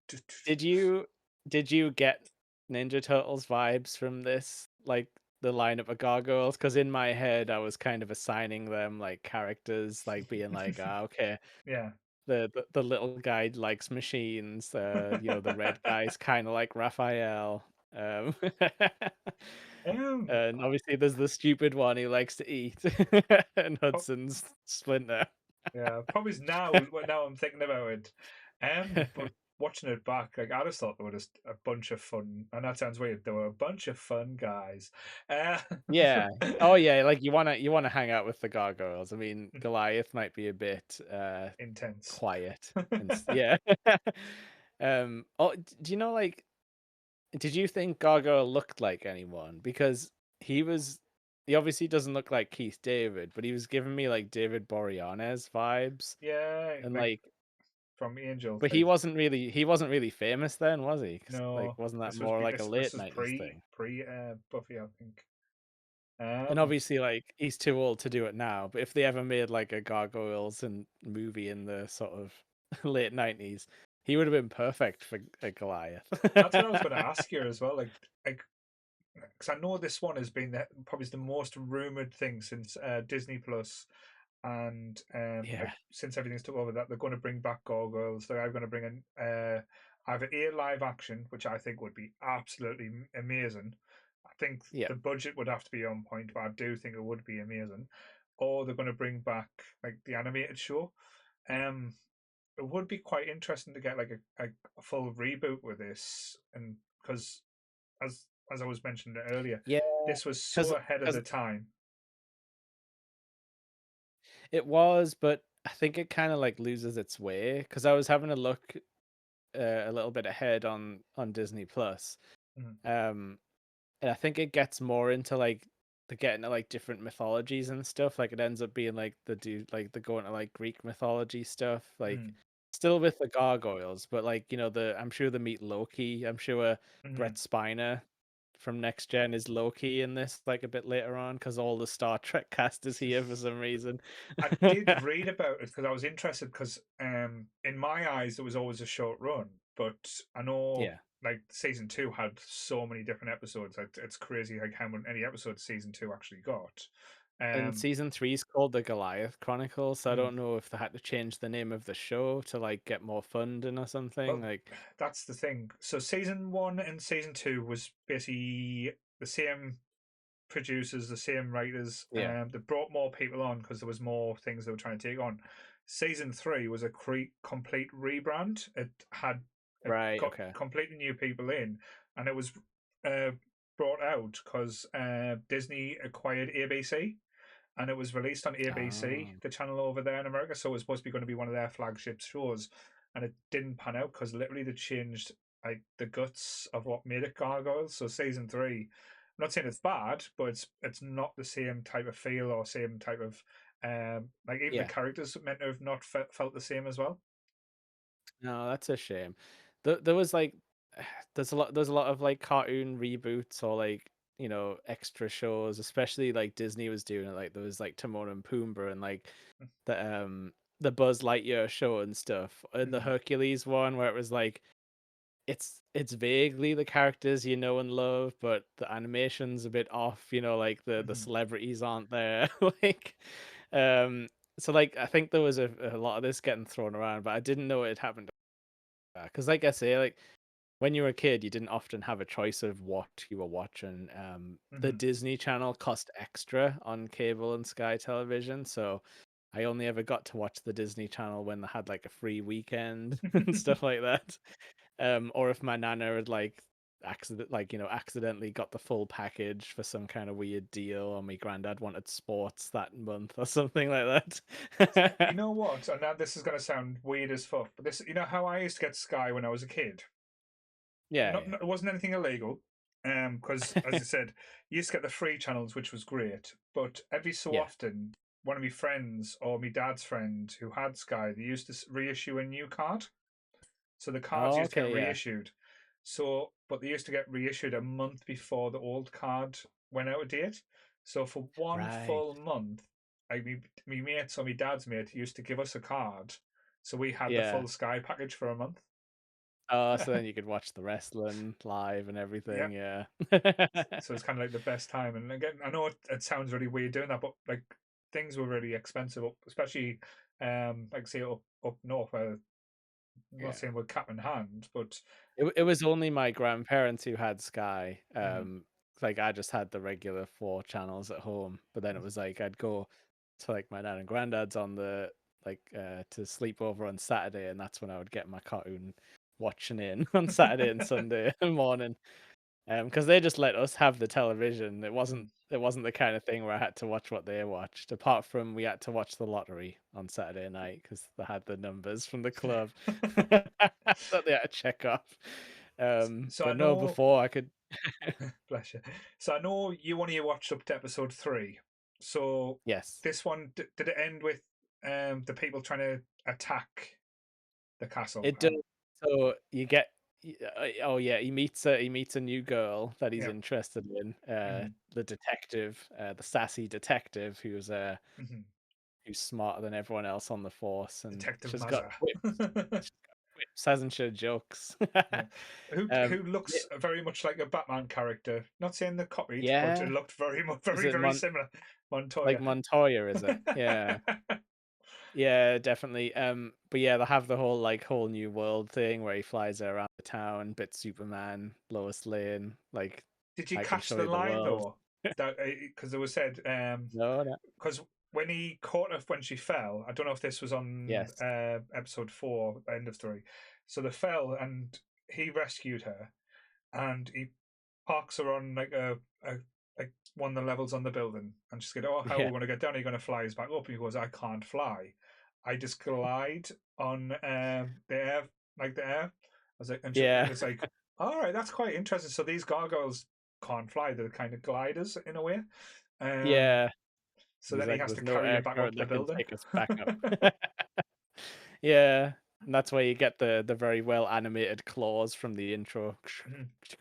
Did you did you get Ninja Turtles vibes from this? Like the lineup of gargoyles? Because in my head I was kind of assigning them like characters, like being like, ah, okay, Yeah. the little guy likes machines, the red guy's kinda like Raphael. Um Um, and obviously there's the stupid one who likes to eat. And oh, Hudson's Splinter. yeah, probably now. Now I'm thinking about it. But watching it back, like I just thought they were just a bunch of fun, and that sounds weird. They were a bunch of fun guys. Uh, Yeah. Oh yeah, like you wanna hang out with the gargoyles. I mean, Goliath might be a bit intense. quiet and yeah. Do you know, like, did you think Gargoyle looked like anyone? Because he was he obviously doesn't look like Keith David, but he was giving me like David Boreanaz vibes. Yeah, And like like, from Angel. but he wasn't really famous then, was he? 'Cause, like, No, wasn't that this was more like a this late was 90s thing? pre Buffy, I think. And Um, obviously, like, he's too old to do it now, but if they ever made like a Gargoyles and movie in the sort of late 90s, he would have been perfect for a Goliath. that's what I was going to ask you as well. Like, because I know this one has been probably the most rumored thing since Disney Plus, and Yeah, like since everything's took over, that they're going to bring back Gargoyles. They are going to bring in either a live action, which I think would be absolutely amazing. I think yeah, the budget would have to be on point, but I do think it would be amazing. Or they're going to bring back like the animated show. Um, it would be quite interesting to get like a full reboot with this, and because as I was mentioning earlier, Yeah, this was because so ahead of because the time. it was, but I think it kind of like loses its way. Because I was having a look a little bit ahead on Disney Plus, Mm, um, and I think it gets more into like the getting to like different mythologies and stuff. Like it ends up being like the going to like Greek mythology stuff, like mm, still with the gargoyles, but like the I'm sure they meet Loki. I'm sure mm. Brett Spiner from Next Gen is Loki in this like a bit later on because all the Star Trek cast is here for some reason. I did read about it because I was interested because in my eyes it was always a short run, but I know Yeah. like season two had so many different episodes. It's crazy like how many episodes season two actually got. And Um, season 3 is called the Goliath Chronicles, so I mm. don't know if they had to change the name of the show to like get more funding or something. Well, Like, that's the thing. So season one and season two was basically the same producers, the same writers. yeah, They brought more people on because there was more things they were trying to take on. Season three was a complete rebrand. It right, got okay. completely new people in, and it was uh, brought out because Disney acquired ABC, and it was released on ABC, Oh, the channel over there in America. So it was supposed to be going to be one of their flagship shows, and it didn't pan out because literally they changed like the guts of what made it Gargoyles. So season three, I'm not saying it's bad, but it's not the same type of feel or same type of like even the yeah. characters meant to have not felt the same as well. No, that's a shame. There was like, there's a lot of like cartoon reboots or like extra shows, especially like Disney was doing it. Like there was like Timon and Pumbaa and like the Buzz Lightyear show and stuff, and the Mm-hmm. Hercules one where it was like it's vaguely the characters you know and love, but the animation's a bit off, like the Mm-hmm. celebrities aren't there. Like um so like I think there was a lot of this getting thrown around, but I didn't know it happened. Because like I say, like when you were a kid, you didn't often have a choice of what you were watching. The Mm-hmm. Disney Channel cost extra on cable and Sky Television, so I only ever got to watch the Disney Channel when they had like a free weekend and stuff like that. Or if my nana had accidentally got the full package for some kind of weird deal, or my granddad wanted sports that month or something like You that. know what? And now this is going to sound weird as fuck, but this, you know how I used to get Sky when I was a kid? Yeah, It wasn't anything illegal, because as I said, you used to get the free channels, which was great. But every so yeah. often, one of my friends or my dad's friend who had Sky, they used to reissue a new card. So the cards Oh, used to get okay, yeah, reissued. So, but they used to get reissued a month before the old card went out of date. So for one right, full month, like me mates or my dad's mate used to give us a card, so we had the yeah. full Sky package for a month. Oh, so then you could watch the wrestling live and Yeah, everything. Yeah, so it's kind of like the best time. And again, I know it sounds really weird doing that, but like things were really expensive, especially like say up north. Where I'm not yeah. saying we're cap in hand, but It was only my grandparents who had Sky. mm, Like I just had the regular four channels at home, but then it was like I'd go to like my dad and granddad's on the to sleep over on Saturday, and that's when I would get my cartoon watching in on Saturday and Sunday morning. Because they just let us have the television. It mm. wasn't it wasn't the kind of thing where I had to watch what they watched. Apart from we had to watch the lottery on Saturday night because they had the numbers from the club that they had to check off. So I But no, know, before I could. bless you. So I know you only watched up to episode three. So Yes, this one, did it end with the people trying to attack the castle? it does. So you get. Oh yeah, he meets a new girl that he's Yeah. interested in. Hmm. The detective, the sassy detective Hmm. who's smarter than everyone else on the force, and Detective she's got Maza. quips. She's got quips, hasn't she? Jokes. Yeah. Who Yeah, looks very much like a Batman character. Not saying the copied, but it yeah. looked very much Is very, it very similar. like Montoya. Montoya? Is it? Yeah, yeah, definitely. But yeah, they'll have the whole new world thing where he flies around the town, bit Superman, Lois Lane. Like, Did you I can catch show the you the line world. though? That because it was said No, no. because when he caught her when she fell, I don't know if this was on Yes. episode 4, end of story. So they fell, and he rescued her, and he parks her on like like one of the levels on the building, and she's going, "Oh, how are Yeah. we going to get down? Are you going to fly us back up?" And he goes, "I can't fly. I just glide on the air, like the air." I was like, and Yeah. it's like, all right, that's quite interesting. So these gargoyles can't fly; they're kind of gliders in a way. Um, Yeah. so He's then he like, has to there's no carry you air back up current the that can building. take us back up. Yeah. And that's why you get the very well animated claws from the intro.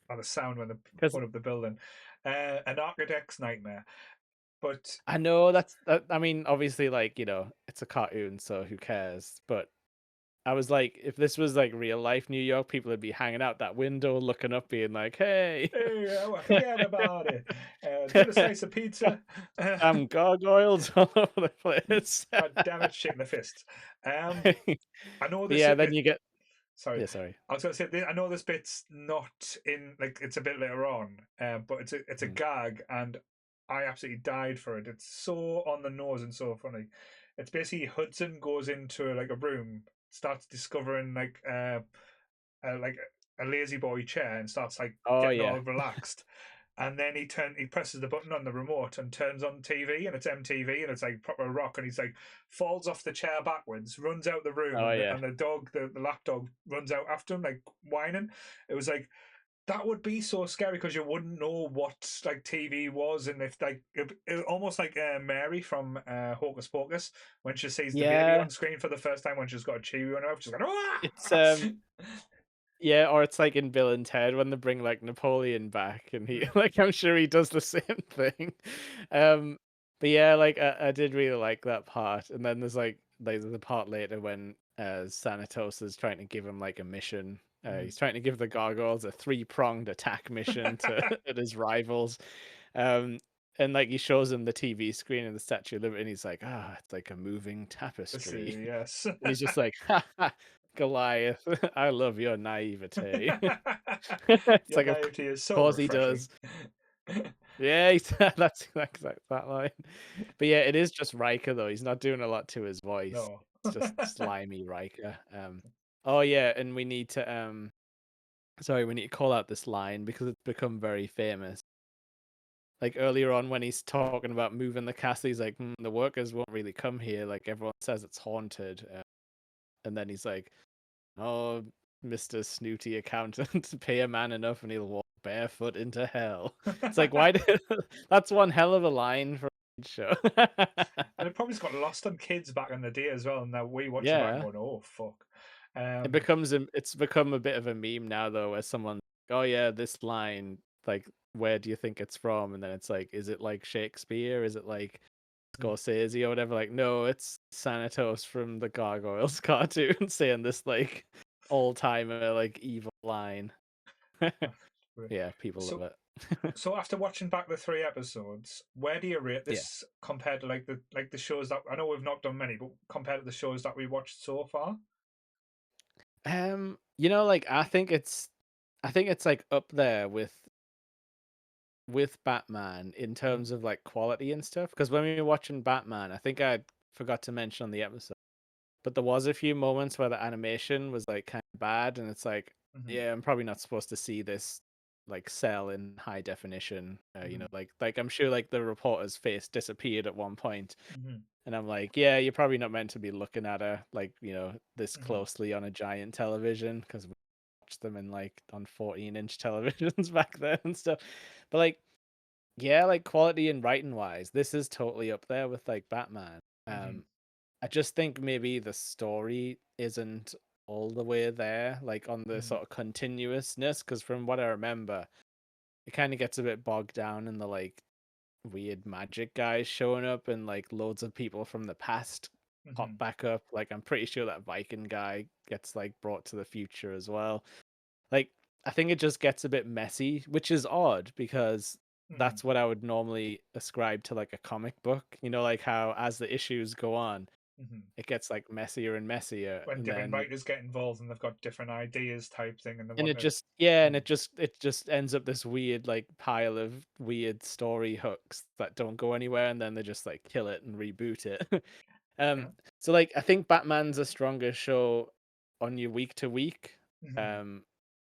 Or the sound when they Because put up the building. An architect's nightmare. But I know I mean, obviously, like, it's a cartoon, so who cares? But I was like, if this was like real life New York, people would be hanging out that window, looking up, being like, "Hey, hey, forget about it. Get a slice of pizza. I'm gargoyles all over the place." God damn it, shaking the fists. Um, But I know this. yeah, then you get Sorry, yeah, sorry. I was going to say I know this bit's not in like it's a bit later on, but it's a Mm. gag, and I absolutely died for it. It's so on the nose and so funny. It's basically Hudson goes into like a room, starts discovering like a lazy boy chair, and starts like Oh getting yeah, all relaxed. And then he presses the button on the remote and turns on TV, and it's MTV, and it's like proper rock, and he's like falls off the chair backwards, runs out the room, oh and yeah, the dog, the lap dog, runs out after him like whining. It was like that would be so scary because you wouldn't know what like TV was, and if like almost like Mary from Hocus Pocus when she sees the baby yeah. on screen for the first time when she's got a chewy on her mouth, she's like, It's ah! yeah, or it's like in Bill and Ted when they bring like Napoleon back, and he like I'm sure he does the same thing. Um, but yeah, like I did really like that part, and then there's the part later when Xanatos is trying to give him like a mission. Mhm. He's trying to give the gargoyles a three-pronged attack mission to at his rivals. Um, and like he shows him the TV screen and the Statue of Liberty, and he's like, "Ah, it's like a moving Let's tapestry." see, yes. And he's just like, "Ha ha, Goliath, I love your naivete." It's Your like, of naivety is so course he refreshing. does. Yeah, that's that line. But yeah, it is just Riker though. He's not doing a lot to his voice. No. It's just slimy Riker. Oh yeah, and we need to sorry, we need to call out this line because it's become very famous. Like earlier on when he's talking about moving the castle, he's like, the workers won't really come here. Like everyone says it's haunted. And then he's like, "Oh, Mr. Snooty Accountant, pay a man enough and he'll walk barefoot into hell." It's like, why did that's one hell of a line for a show. And it probably got lost on kids back in the day as well. And now we watch it back and Yeah. going, oh, fuck. It's become a bit of a meme now though, where someone, "Oh yeah, this line, like, where do you think it's from?" And then it's like, is it like Shakespeare? Is it like Scorsese or whatever? Like, no, it's Xanatos from the Gargoyles cartoon saying this like all timer like evil line. Yeah, people love So, it. so after watching back the 3 episodes, where do you rate Yeah. this compared to like the shows that I know we've not done many, but compared to the shows that we watched so far? Like I think it's like up there with Batman in Mm-hmm. terms of like quality and stuff. Because when we were watching Batman, I think I forgot to mention on the episode, but there was a few moments where the animation was like kind of bad, and it's like, Mm-hmm. yeah, I'm probably not supposed to see this like cell in high definition. Mm-hmm. Like I'm sure like the reporter's face disappeared at one point, Mm-hmm. and I'm like, yeah, you're probably not meant to be looking at her like this Mm-hmm. closely on a giant television because we watched them in like on 14-inch televisions back then and stuff. But like, yeah, like quality and writing wise, this is totally up there with like Batman. Mm-hmm. I just think maybe the story isn't all the way there, like on the Mm-hmm. sort of continuousness, because from what I remember, it kind of gets a bit bogged down in the like weird magic guys showing up and like loads of people from the past pop Mm-hmm. back up. Like I'm pretty sure that Viking guy gets like brought to the future as well. Like I think it just gets a bit messy, which is odd because Mm-hmm. that's what I would normally ascribe to like a comic book, like how as the issues go on, Hmm. it gets like messier and messier, When and different then writers get involved and they've got different ideas type thing, and they and want it to. just yeah, and Mm, it just ends up this weird like pile of weird story hooks that don't go anywhere, and then they just like kill it and reboot it. yeah. So like I think Batman's a stronger show on your week to week. Hmm. Um,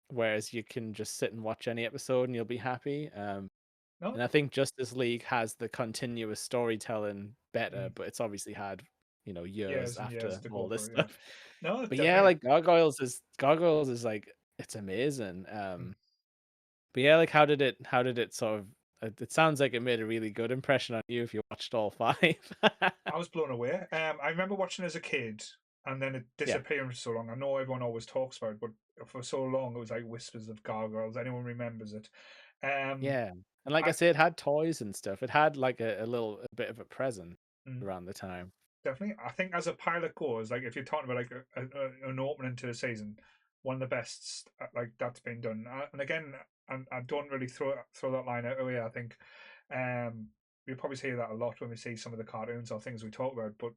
whereas you can just sit and watch any episode and you'll be happy. No. And I think Justice League has the continuous storytelling better, Mm, but it's obviously had, years years and years after to go all this for it. Yeah. stuff. No, But yeah, definitely. like Gargoyles is like it's amazing. Mm. But yeah, like how did it sort of it sounds like it made a really good impression on you if you watched all five. I was blown away. I remember watching as a kid, and then it Yeah. disappearing for so long. I know everyone always talks about it, but for so long it was like whispers of Gargoyles. Anyone remembers it? Um, Yeah. And like I I said, it had toys and stuff. It had like a bit of a present mm, around the time. definitely. I think as a pilot goes, like if you're talking about like an opening to a season, one of the best like that's been done. And again, and I don't really throw that line out away. I think um, we probably see that a lot when we see some of the cartoons or things we talk about, but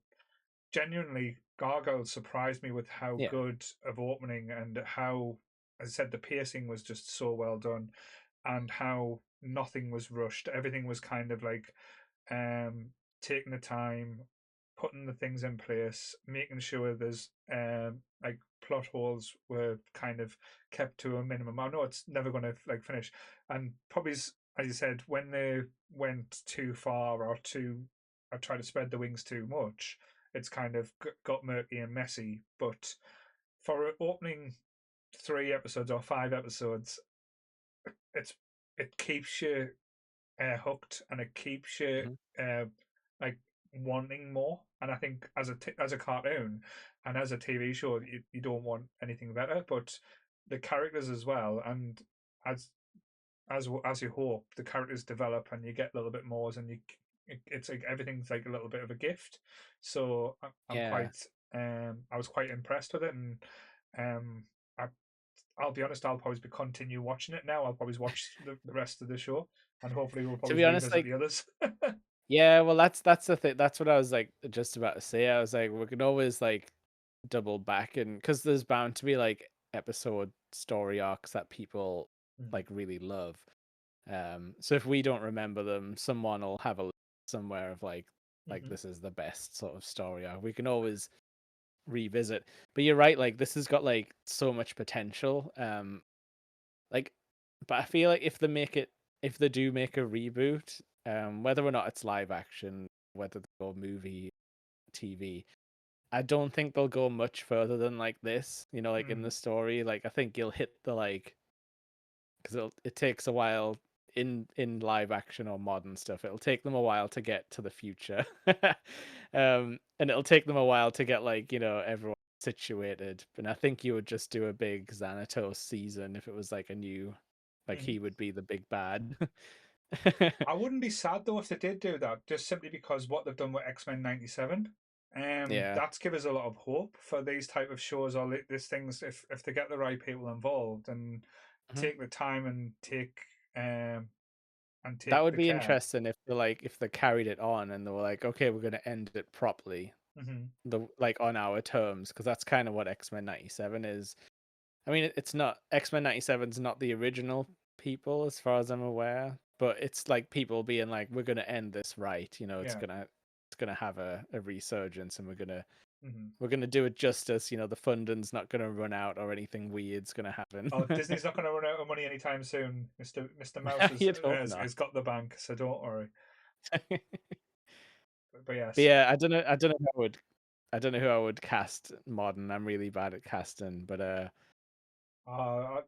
genuinely, Gargoyle surprised me with how Yeah. good of opening and how, as I said, the pacing was just so well done, and how nothing was rushed. Everything was kind of like um, taking the time, putting the things in place, making sure there's like plot holes were kind of kept to a minimum. I know it's never going to like finish, and probably as you said, when they went too far or tried to spread the wings too much, it's kind of got murky and messy. But for opening 3 episodes or 5 episodes, it's it keeps you hooked, and it keeps you Mhm. uh, like wanting more. And I think as a cartoon and as a TV show, you don't want anything better. But the characters as well, and as as you hope, the characters develop and you get a little bit more, and it's like everything's like a little bit of a gift. So I'm Yeah. quite I was quite impressed with it, and um I I'll be honest, I'll probably continue watching it now. I'll probably watch the rest of the show, and hopefully we'll To probably be honest, revisit like the others. yeah, well that's the thing. That's what I was like just about to say. I was like, we could always like double back and because there's bound to be like episode story arcs that people Mm, like really love. So if we don't remember them, someone will have a list somewhere of like mhm, this is the best sort of story arc. We can always revisit. But you're right, like this has got like so much potential. Like but I feel like if they do make a reboot, whether or not it's live action, whether they go movie, TV, I don't think they'll go much further than like this, like in mm, the story. Like I think you'll hit the like because it takes a while in live action or modern stuff. It'll take them a while to get to the future, and it'll take them a while to get like everyone situated. And I think you would just do a big Xanatos season if it was like a new, like mhm. he would be the big bad. I wouldn't be sad though if they did do that, just simply because what they've done with X-Men '97. Yeah. That's give us a lot of hope for these type of shows or these things if they get the right people involved and Mhm. take the time um and That take would the be care. interesting if they carried it on and they were like, okay, we're gonna end it properly, Hmm. the like on our terms, because that's kind of what X-Men 97 is. I mean, it's not X-Men 97's not the original people as far as I'm aware, but it's like people being like, we're gonna end this right, it's Yeah. gonna have a resurgence, and we're gonna Hmm. we're gonna do it justice. The funding's not gonna run out or anything weird's gonna happen. Oh, Disney's not going to run out of money anytime soon. Mister Mouse You'd hope not. has got the bank, so don't worry. But But yes, yeah, I don't know who I would cast modern. I'm really bad at casting, but uh,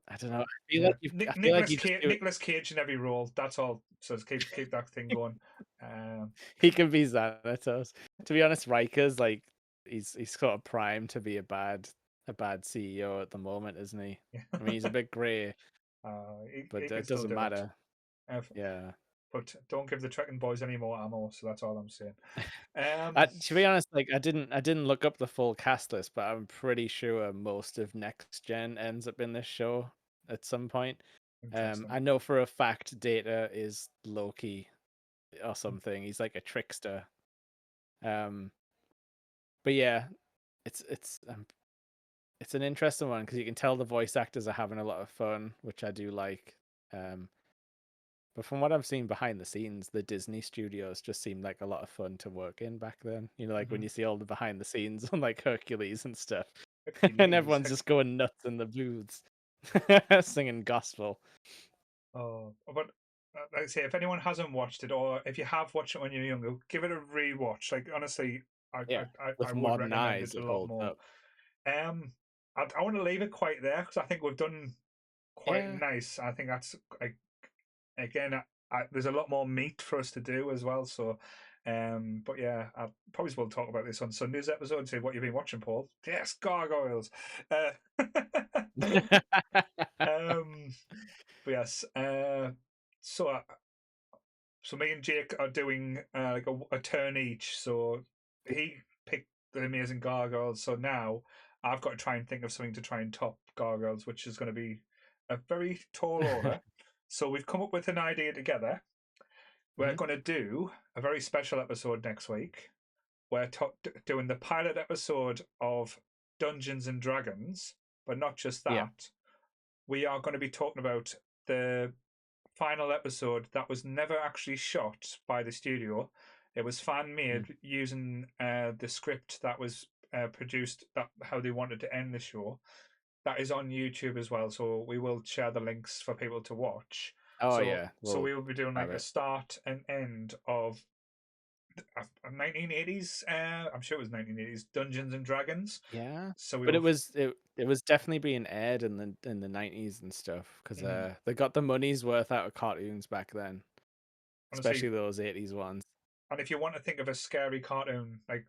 I don't know. yeah, I feel like you just do it. Nicholas Cage in every role. That's all. So just keep that thing going. Um, He can be Xanatos. To be honest, Riker's like he's sort of primed to be a bad CEO at the moment, isn't he? yeah. I mean, he's a bit grey, He but can it still doesn't do it. matter. Yeah. But don't give the Trekking boys any more ammo. So that's all I'm saying. To be honest, like I didn't look up the full cast list, but I'm pretty sure most of Next Gen ends up in this show at some point. Interesting. I know for a fact Data is Loki or something. He's like a trickster. Um, But yeah, it's it's an interesting one because you can tell the voice actors are having a lot of fun, which I do like. Um, but from what I've seen behind the scenes, the Disney studios just seemed like a lot of fun to work in back then. You know, like when Hmm. you see all the behind the scenes on like Hercules and stuff, and Hercules. everyone's just going nuts in the booths, singing gospel. But like I say, if anyone hasn't watched it, or if you have watched it when you're younger, give it a rewatch. Like honestly, I Yeah, I with would modern recommend eyes, it a it lot holds more. up. Um, I want to leave it quite there because I think we've done quite Yeah. nice. I think that's like again, there's a lot more meat for us to do as well. So, but yeah, I probably will talk about this on Sunday's episode. See what you've been watching, Paul. Yes, gargoyles. Uh, um, but yes, so so me and Jake are doing like a turn each. So he picked the amazing gargoyles. So now I've got to try and think of something to try and top gargoyles, which is going to be a very tall order. So we've come up with an idea together. We're Mhm. going to do a very special episode next week. We're doing the pilot episode of Dungeons and Dragons, but not just Yeah. that. We are going to be talking about the final episode that was never actually shot by the studio. It was fan Mm. made using the script that was produced, that how they wanted to end the show. That is on YouTube as well, so we will share the links for people to watch. Oh So yeah, so we'll we will be doing have like a it. start and end of 1980s. I'm sure it was 1980s Dungeons and Dragons. Yeah, So we but will. it was definitely being aired in the 90s and stuff because Mhm. they got the money's worth out of cartoons back then, Honestly, especially those 80s ones. and if you want to think of a scary cartoon like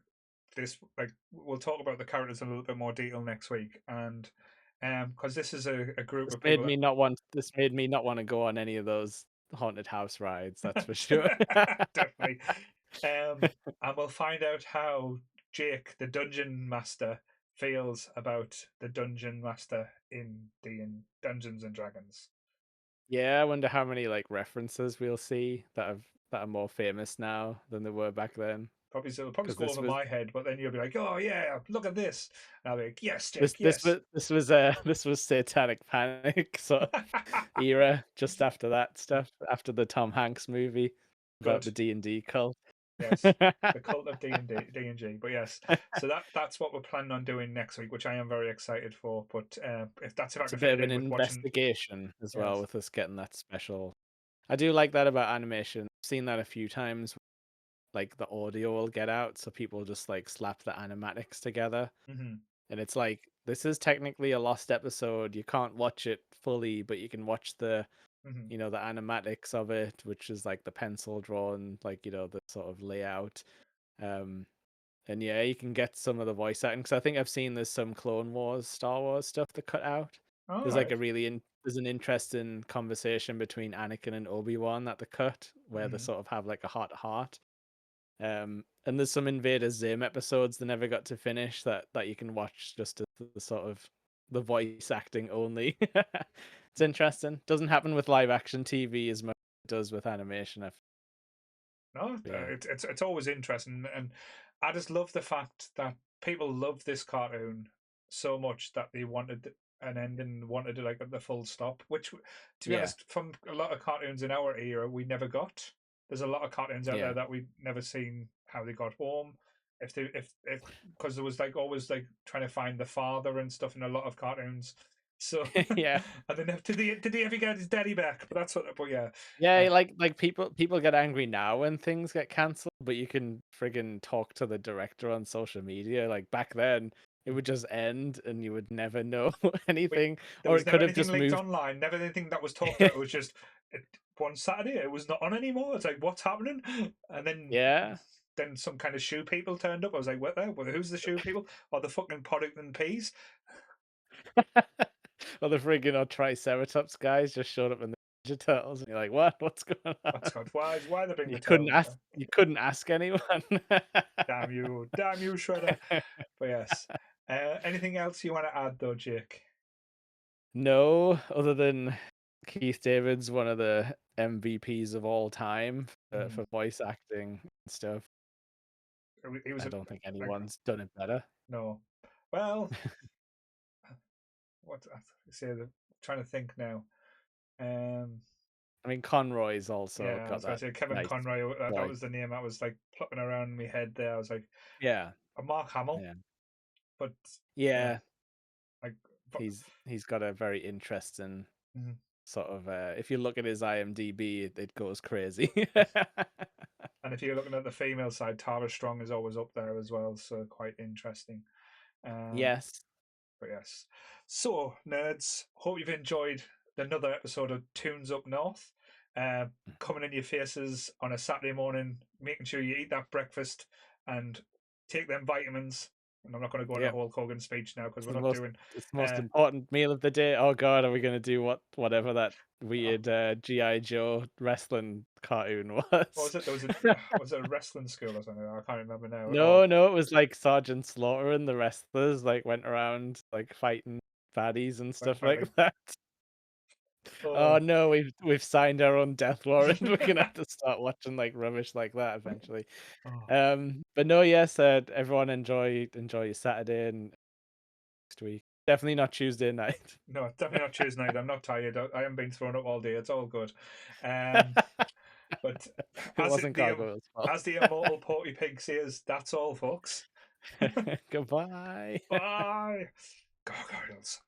this, like we'll talk about the characters in a little bit more detail next week, and because this is a group of people This made me not want to go on any of those haunted house rides, that's for sure. that definitely, and we'll find out how Jake, the dungeon master, feels about the dungeon master in Dungeons and Dragons. Yeah, I wonder how many like references we'll see that are more famous now than they were back then. Probably so. It'll probably Because go over my head, but then you'll be like, "Oh yeah, look at this," and I'll be like, "Yes, Jake, yes." this was Satanic Panic sort of era, just after that stuff, after the Tom Hanks movie about Good. the D&D cult. Yes, the cult of D and G. But yes, so that's what we're planning on doing next week, which I am very excited for. But if I It's a can bit fit of it an in with watching, investigation as well yes, with us getting that special. I do like that about animation. I've seen that a few times. Like the audio will get out, so people just like slap the animatics together. hmm And it's like, this is technically a lost episode. You can't watch it fully, but you can watch the, hmm the animatics of it, which is like the pencil drawn, like, the sort of layout. Um, and yeah, you can get some of the voice acting. Because I think I've seen there's some Clone Wars, Star Wars stuff that cut out. all There's like right, there's an interesting conversation between Anakin and Obi-Wan that they cut, where they hmm sort of have like a heart to heart. And there's some Invader Zim episodes they never got to finish that you can watch just as the sort of the voice acting only. It's interesting. Doesn't happen with live action TV as much as it does with animation. no, Yeah, it's always interesting, and I just love the fact that people love this cartoon so much that they wanted an ending, wanted to like the full stop. Which, to be yeah, honest, from a lot of cartoons in our era, we never got. There's a lot of cartoons out there yeah, that we've never seen how they got home. If because there was like always like trying to find the father and stuff in a lot of cartoons. So yeah. and then did he ever get his daddy back? But that's what. But yeah, Yeah, uh, like people get angry now when things get cancelled, but you can friggin' talk to the director on social media. Like back then, it would just end and you would never know we, anything, there or was it never could have anything just leaked moved. online, never anything that was talked about. It was just it, one Saturday, it was not on anymore. It's like, what's happening? And Yeah. then some kind of shoe people turned up. I was like, what the? Well, who's the shoe people? Or the fucking Poddington Peas? Or the friggin' or Triceratops guys just showed up in the Ninja Turtles, and you're like, "What? What's going What's on?" God? Why they bring You the couldn't turtles ask. back? You couldn't ask anyone. Damn you, Shredder! But yes. Anything else you want to add though, Jake? No, other than Keith David's one of the MVPs of all time Mm. for voice acting and stuff. He was I a, don't think like anyone's done it better. no. Well, what I say? Trying to think now. Um, I mean, Conroy's also yeah, I got was going that to say Kevin nice Conroy. That voice. was the name that was like plucking around in my head there. I was like, Yeah, Mark Hamill, yeah, but yeah, yeah. like, but, He's got a very interesting mhm. sort of. If you look at his IMDb, it goes crazy. And if you're looking at the female side, Tara Strong is always up there as well, so quite interesting. Um, Yes. but yes, so nerds, hope you've enjoyed another episode of Tunes Up North. Uh, Coming in your faces on a Saturday morning, making sure you eat that breakfast and take them vitamins. And I'm not going to go into Yeah. a Hulk Hogan speech now because It's we're the not most doing. it's the most Uh, important meal of the day. Oh God, are we gonna do whatever that weird GI Joe wrestling cartoon what was? was it? There was a was it a wrestling school or something? I can't remember now. No, no, it was like Sergeant Slaughter and the wrestlers like went around like fighting baddies and stuff like Like that. Oh oh. no, we've signed our own death warrant. We're gonna have to start watching like rubbish like that eventually. Oh. But no, yes, everyone enjoy your Saturday and next week. Definitely not Tuesday night. No, definitely not Tuesday night. I'm not tired. I haven't been thrown up all day. It's all good. Um, but It as wasn't the Gargoyles' fault. as the immortal Porty Pig says, that's all, folks. Goodbye. Bye, gargoyles.